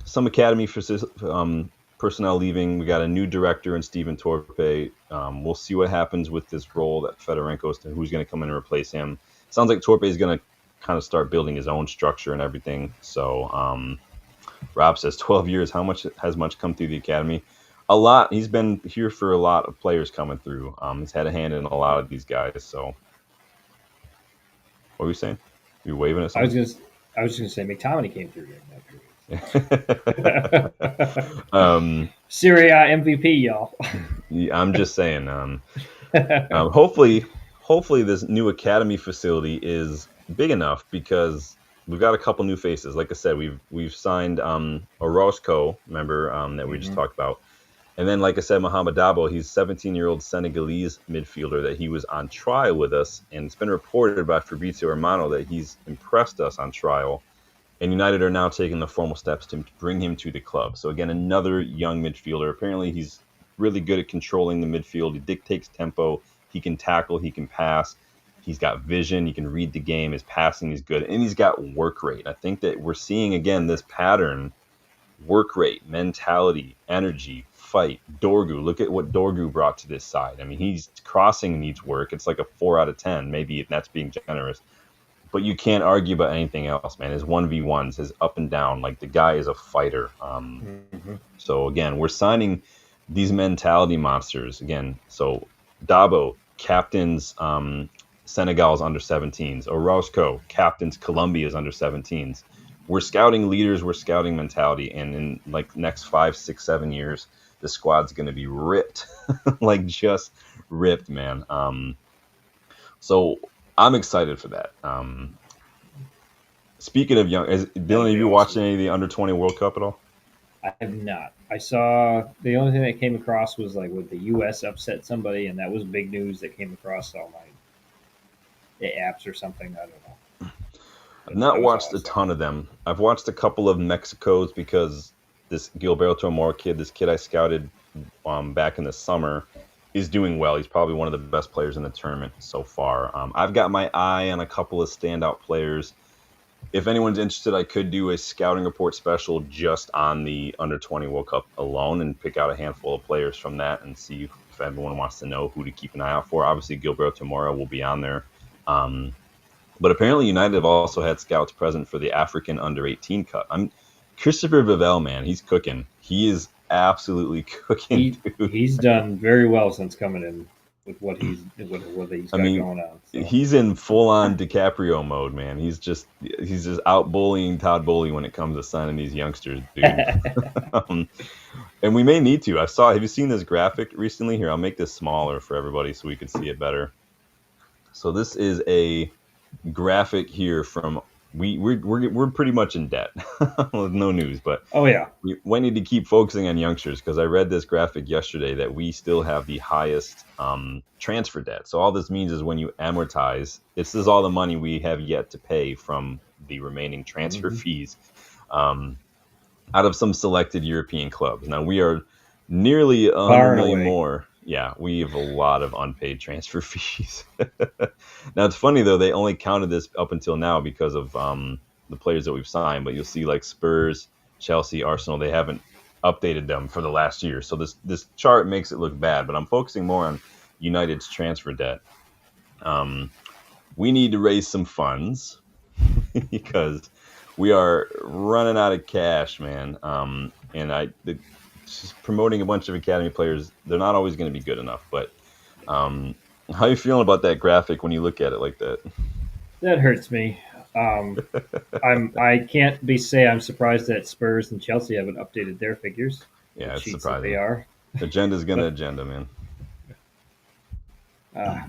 some academy personnel leaving. We got a new director in Stephen Torpe. We'll see what happens with this role that Fedorenko's, who's going to come in and replace him. Sounds like Torpe is going to kind of start building his own structure and everything. So Rob says 12 years. How much has come through the academy? A lot. He's been here for a lot of players coming through. He's had a hand in a lot of these guys. So what were you saying? You waving at something?
I was just gonna say McTominay came through during that period. Serie A MVP, y'all.
Yeah, I'm just saying. Hopefully this new academy facility is big enough, because we've got a couple new faces. Like I said, we've signed Orozco, remember, that we just talked about. And then, like I said, Mohamed Dabo, he's 17-year-old Senegalese midfielder that he was on trial with us. And it's been reported by Fabrizio Romano that he's impressed us on trial. And United are now taking the formal steps to bring him to the club. So again, another young midfielder. Apparently he's really good at controlling the midfield. He dictates tempo. He can tackle. He can pass. He's got vision. He can read the game. His passing is good. And he's got work rate. I think that we're seeing, again, this pattern: work rate, mentality, energy, fight. Dorgu, look at what Dorgu brought to this side. I mean, he's crossing needs work. It's like a 4 out of 10. Maybe that's being generous. But you can't argue about anything else, man. His 1v1s, his up and down, like the guy is a fighter. So again, we're signing these mentality monsters again. So Dabo captains Senegal's under 17s. Orozco captains Colombia's under 17s. We're scouting leaders. We're scouting mentality, and in like next 5, 6, 7 years, the squad's going to be ripped, like just ripped, man. So I'm excited for that. Speaking of young, Dylan, have you watched any of the under 20 World Cup at all?
I have not. I saw the only thing that came across was like with the U.S. upset somebody, and that was big news that came across all my apps or something. I don't know.
I've not watched a ton of them. I've watched a couple of Mexico's, because this Gilberto Mora kid, this kid I scouted back in the summer, is doing well. He's probably one of the best players in the tournament so far. I've got my eye on a couple of standout players. If anyone's interested, I could do a scouting report special just on the under 20 World Cup alone and pick out a handful of players from that and see if everyone wants to know who to keep an eye out for. Obviously, Gilberto Mora will be on there. But apparently United have also had scouts present for the African under 18 Cup. Christopher Vivell, man, he's cooking. He is absolutely cooking.
He's done very well since coming in with what he's got going on. So.
He's in full on DiCaprio mode, man. He's just out bullying Todd Bowley when it comes to signing these youngsters, dude. And we may need to. Have you seen this graphic recently? Here, I'll make this smaller for everybody so we can see it better. So this is a graphic here from we're pretty much in debt with no news, but we need to keep focusing on youngsters, because I read this graphic yesterday that we still have the highest transfer debt. So all this means is when you amortize, this is all the money we have yet to pay from the remaining transfer fees out of some selected European clubs. Now we are nearly 100 million more. Yeah, we have a lot of unpaid transfer fees. Now, it's funny, though, they only counted this up until now because of the players that we've signed. But you'll see like Spurs, Chelsea, Arsenal, they haven't updated them for the last year. So this chart makes it look bad. But I'm focusing more on United's transfer debt. We need to raise some funds because we are running out of cash, man. And just promoting a bunch of academy players, they're not always going to be good enough. But how are you feeling about that graphic when you look at it like that?
That hurts me. I can't say I'm surprised that Spurs and Chelsea haven't updated their figures.
Yeah, it's surprising.
They are.
Agenda's gonna agenda, man.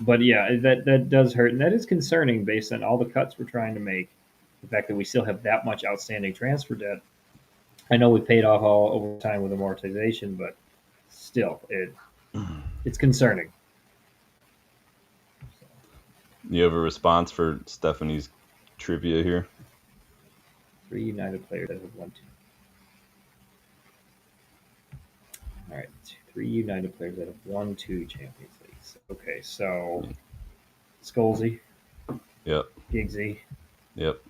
But yeah, that does hurt, and that is concerning based on all the cuts we're trying to make. The fact that we still have that much outstanding transfer debt. I know we paid off all over time with amortization, but still, it's concerning.
You have a response for Stephanie's trivia here?
3 United players that have won 2. All right, 3 United players that have won 2 Champions Leagues. Okay, so Scholesy.
Yep.
Giggsy.
Yep.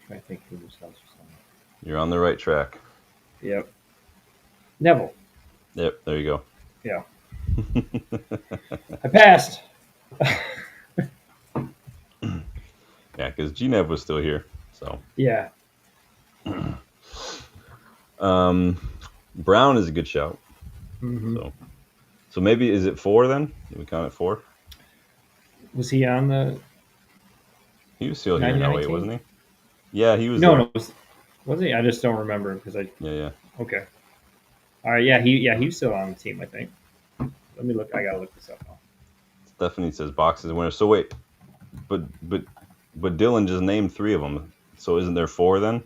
I think who else or something.
You're on the right track.
Yep. Neville.
Yep. There you go.
Yeah. I passed.
Yeah, because Gnev was still here. So
yeah.
Brown is a good shout.
Mm-hmm.
So maybe is it 4 then? Did we count it 4?
Was he on the?
He was still here in 08, wasn't he? Yeah, he was.
No, was he? I just don't remember because I.
Yeah.
Okay. All right. Yeah, he was still on the team. I think. Let me look. I gotta look this up now.
Stephanie says Box is a winner. So wait, but Dylan just named 3 of them. So isn't there 4 then?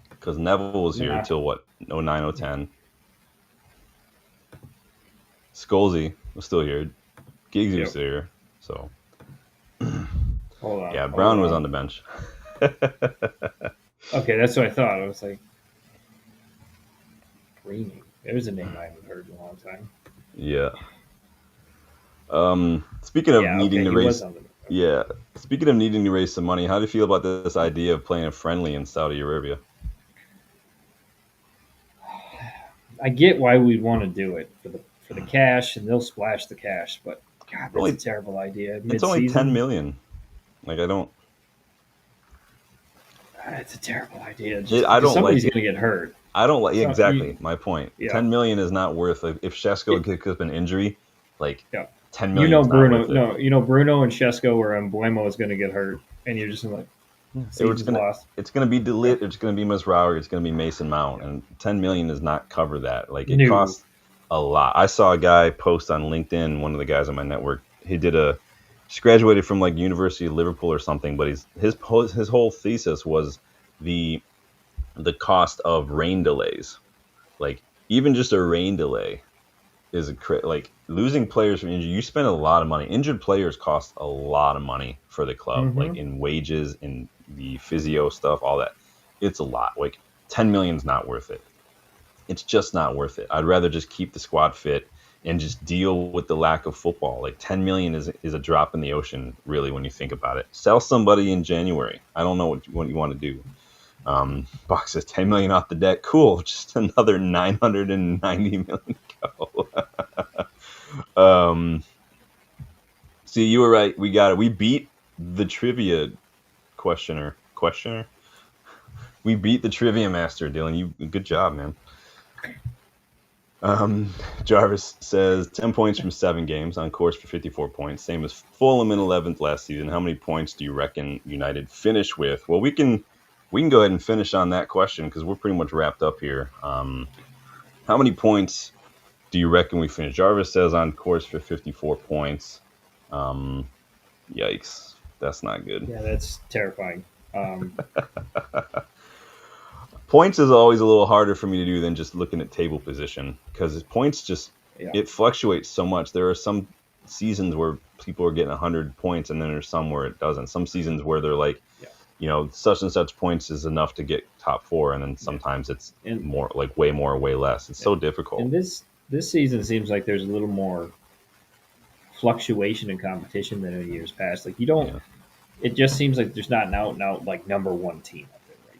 Because Neville was here until what? 09, 010. Scholesy was still here. Giggsy was still here. So.
Hold on.
Yeah, Brown was on the bench.
Okay, that's what I thought. I was like, Greening. There's a name I haven't heard in a long time.
Yeah. Speaking of needing to raise, speaking of needing to raise some money, how do you feel about this idea of playing a friendly in Saudi Arabia?
I get why we'd want to do it for the cash, and they'll splash the cash. But God, that's a terrible idea.
It's only 10 million. Like I don't.
It's a terrible idea.
I don't
somebody's
like
going to get hurt.
I don't like exactly my point. Yeah. 10 million is not worth it. If Šeško could up an injury, like 10 million.
You know Bruno. No, you know Bruno and Šeško or Mbuemo is going to get hurt, and you're just like,
it's going to be Delit. It's going to be Mazraoui. It's going to be Mason Mount, and 10 million does not cover that. Like it costs a lot. I saw a guy post on LinkedIn. One of the guys on my network. He just graduated from like University of Liverpool or something. But his whole thesis was the cost of rain delays. Like even just a rain delay is like losing players from injury. You spend a lot of money. Injured players cost a lot of money for the club, like in wages, in the physio stuff, all that. It's a lot. Like 10 million is not worth it. It's just not worth it. I'd rather just keep the squad fit and just deal with the lack of football. Like 10 million is a drop in the ocean, really, when you think about it. Sell somebody in January. I don't know what you want to do. Box says 10 million off the debt. Cool. Just another 990 million to go. See, you were right. We got it. We beat the trivia questioner. We beat the trivia master, Dylan. Good job, man. Jarvis says 10 points from 7 games, on course for 54 points. Same as Fulham in 11th last season. How many points do you reckon United finish with? Well, we can go ahead and finish on that question because we're pretty much wrapped up here. How many points do you reckon we finish? Jarvis says on course for 54 points. Yikes. That's not good.
Yeah, that's terrifying.
Points is always a little harder for me to do than just looking at table position because points just it fluctuates so much. There are some seasons where people are getting 100 points and then there's some where it doesn't. Some seasons where they're like, such and such points is enough to get top 4, and then sometimes it's more like way more, way less. It's so difficult.
And this season seems like there's a little more fluctuation in competition than in years past. Like you don't. Yeah. It just seems like there's not an out and out like number 1 team up there right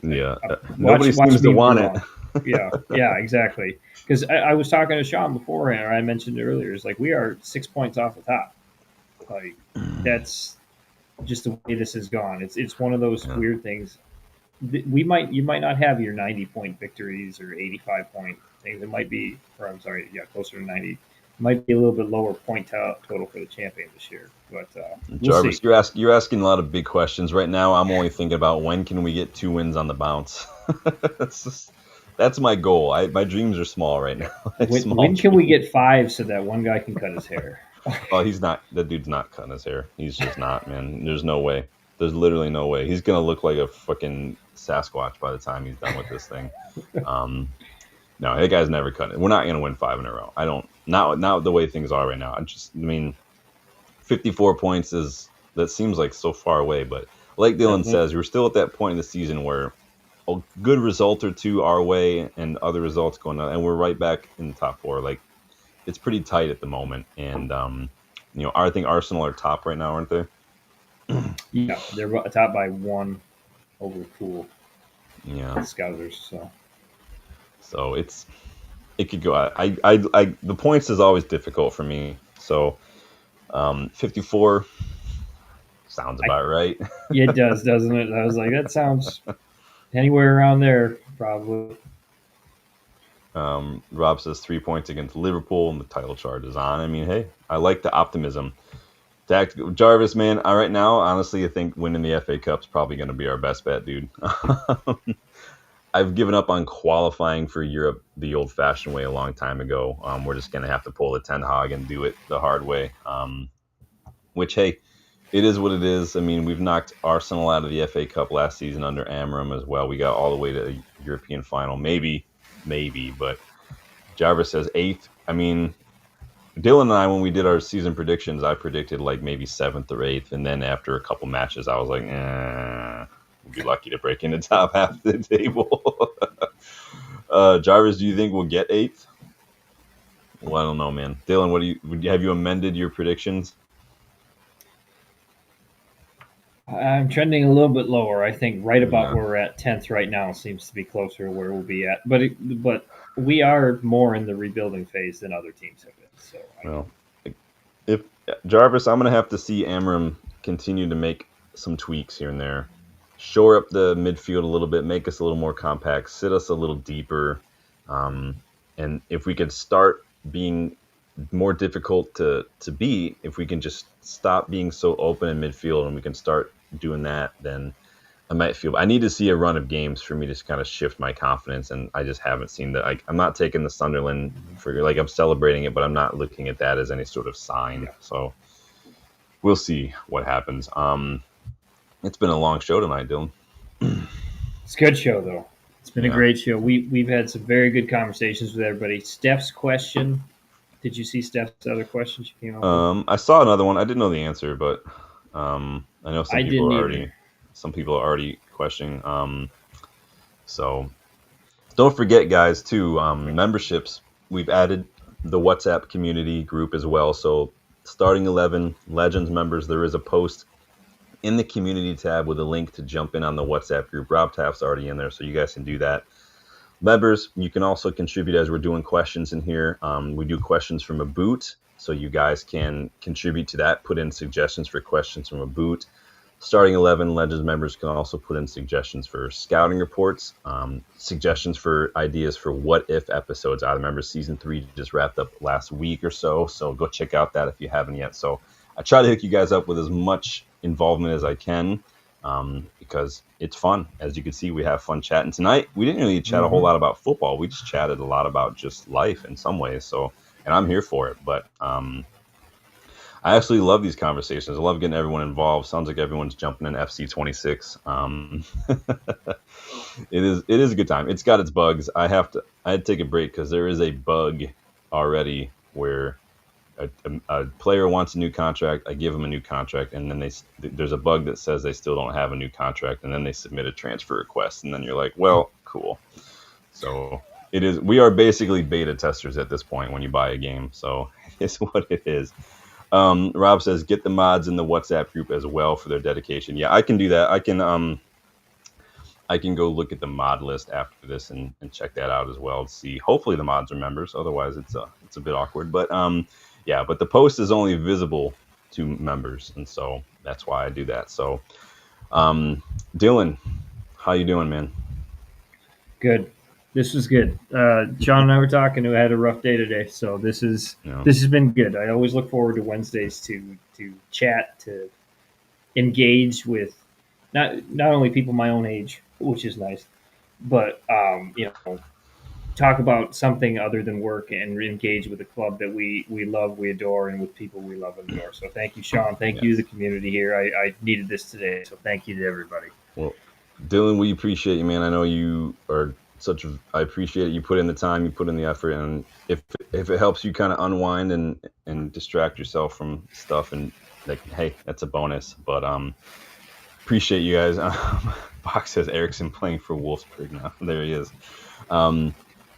now. And,
nobody seems to want it.
yeah, exactly. Because I was talking to Sean beforehand, or I mentioned it earlier. It's like we are 6 points off the top. Like that's just the way this has gone. It's one of those weird things. You might not have your 90-point victories or 85-point things. It might be, closer to 90. It might be a little bit lower point total for the champion this year. But
Jarvis, you're asking a lot of big questions right now. I'm only thinking about when can we get 2 wins on the bounce. That's my goal. My dreams are small right now.
When can we get 5 so that one guy can cut his hair?
Oh, he's not. That dude's not cutting his hair. He's just not, man. There's no way. There's literally no way. He's gonna look like a fucking Sasquatch by the time he's done with this thing. No, that guy's never cutting it. We're not gonna win 5 in a row. I don't. Not the way things are right now. 54 points that seems like so far away, but like Dylan says, we're still at that point in the season where a good result or two our way and other results going on, and we're right back in the top four. Like, it's pretty tight at the moment, and I think Arsenal are top right now, aren't they?
Yeah, they're top by 1 over Pool.
Yeah,
Scousers.
So it could go. The points is always difficult for me. So 54 sounds about right.
Yeah, it does, doesn't it? I was like, that sounds anywhere around there, probably.
Rob says 3 points against Liverpool and the title charge is on. I mean, hey, I like the optimism. Jarvis, man, right now, honestly, I think winning the FA Cup's probably going to be our best bet, dude. I've given up on qualifying for Europe the old-fashioned way a long time ago. We're just going to have to pull the Ten Hag and do it the hard way, which, hey, it is what it is. I mean, we've knocked Arsenal out of the FA Cup last season under Amorim as well. We got all the way to the European final. Maybe, but Jarvis says 8th. I mean, Dylan and I, when we did our season predictions, I predicted like maybe 7th or 8th. And then after a couple matches, I was like, we'll be lucky to break in the top half of the table. Jarvis, do you think we'll get 8th? Well, I don't know, man. Dylan, have you amended your predictions?
I'm trending a little bit lower. I think right about where we're at, 10th right now seems to be closer to where we'll be at. But we are more in the rebuilding phase than other teams have been. So,
if Jarvis, I'm going to have to see Amorim continue to make some tweaks here and there, shore up the midfield a little bit, make us a little more compact, sit us a little deeper, and if we could start being more difficult to beat, if we can just stop being so open in midfield and we can start doing that, then I might feel. I need to see a run of games for me to kind of shift my confidence, and I just haven't seen that. I'm not taking the Sunderland for I'm celebrating it, but I'm not looking at that as any sort of sign. So we'll see what happens. It's been a long show tonight, Dylan.
It's a good show, though. It's been a great show. We've had some very good conversations with everybody. Steph's question. Did you see Steph's other question she came up with?
I saw another one. I didn't know the answer, but I know some people are already questioning. So don't forget, guys, too, memberships. We've added the WhatsApp community group as well. So starting 11 Legends members, there is a post in the community tab with a link to jump in on the WhatsApp group. Rob Taft's already in there, so you guys can do that. Members, you can also contribute as we're doing questions in here. We do questions from a boot, so you guys can contribute to that, put in suggestions for questions from a boot. Starting 11 Legends members can also put in suggestions for scouting reports, suggestions for ideas for what-if episodes. I remember Season 3 just wrapped up last week or so go check out that if you haven't yet. So I try to hook you guys up with as much involvement as I can, because it's fun. As you can see, we have fun chatting. Tonight, we didn't really chat a whole lot about football. We just chatted a lot about just life in some ways. And I'm here for it. But I actually love these conversations. I love getting everyone involved. Sounds like everyone's jumping in FC 26. It is a good time. It's got its bugs. I had to take a break because there is a bug already where a player wants a new contract. I give them a new contract, and then there's a bug that says they still don't have a new contract, and then they submit a transfer request, and then you're like, well, cool. So it is. We are basically beta testers at this point when you buy a game. So it's what it is. Rob says get the mods in the WhatsApp group as well for their dedication. Yeah, I can do that. I can go look at the mod list after this and check that out as well to see. Hopefully the mods are members. Otherwise, it's a bit awkward. But yeah, but the post is only visible to members, and so that's why I do that. So, Dylan, how you doing, man?
Good. This was good. Sean and I were talking. We had a rough day today, so this has been good. I always look forward to Wednesdays to chat, to engage with not only people my own age, which is nice, but talk about something other than work and engage with a club that we love, we adore, and with people we love and adore. So thank you, Sean. Thank you to the community here. I needed this today, so thank you to everybody.
Well, Dylan, we appreciate you, man. I know you are I appreciate it. You put in the time, you put in the effort, and if it helps you kind of unwind and distract yourself from stuff, and like, hey, that's a bonus. But appreciate you guys. Box says Erickson playing for Wolfsburg now. There he is.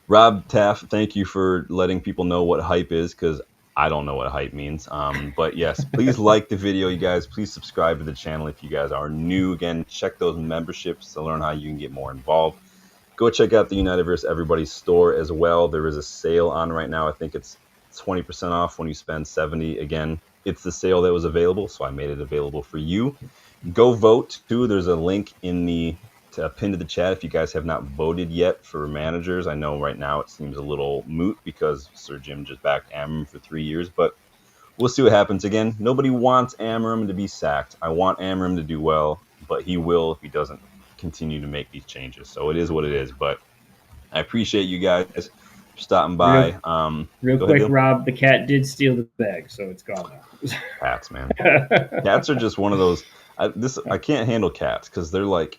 Rob Taff, thank you for letting people know what hype is, because I don't know what hype means. But yes, please like the video, you guys. Please subscribe to the channel if you guys are new. Again, check those memberships to learn how you can get more involved. Go check out the United vs. Everybody store as well. There is a sale on right now. I think it's 20% off when you spend $70. Again, it's the sale that was available, so I made it available for you. Go vote too. There's a link in the pinned to the chat if you guys have not voted yet for managers. I know right now it seems a little moot because Sir Jim just backed Amorim for 3 years, but we'll see what happens. Again, nobody wants Amorim to be sacked. I want Amorim to do well, but he will if he doesn't continue to make these changes. So it is what it is, but I appreciate you guys stopping by.
Real quick, Rob, the cat did steal the bag, so it's gone now.
Cats, man. Cats are just one of those. I can't handle cats because they're like,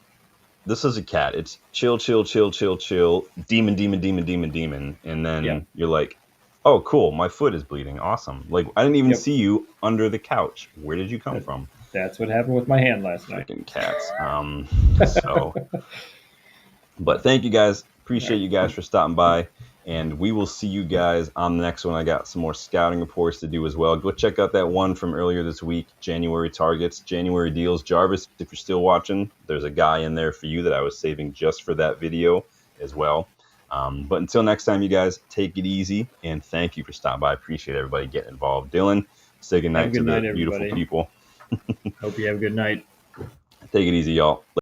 this is a cat. It's chill, chill, chill, chill, chill, demon, demon, demon, demon, demon. And then you're like, oh, cool, my foot is bleeding. Awesome. Like, I didn't even see you under the couch. Where did you come from?
That's what happened with my hand last night.
Freaking cats. But thank you guys. Appreciate you guys for stopping by. And we will see you guys on the next one. I got some more scouting reports to do as well. Go check out that one from earlier this week, January targets, January deals. Jarvis, if you're still watching, there's a guy in there for you that I was saving just for that video as well. But until next time, you guys, take it easy. And thank you for stopping by. I appreciate everybody getting involved. Dylan, say good night to the beautiful people.
Hope you have a good night.
Take it easy, y'all.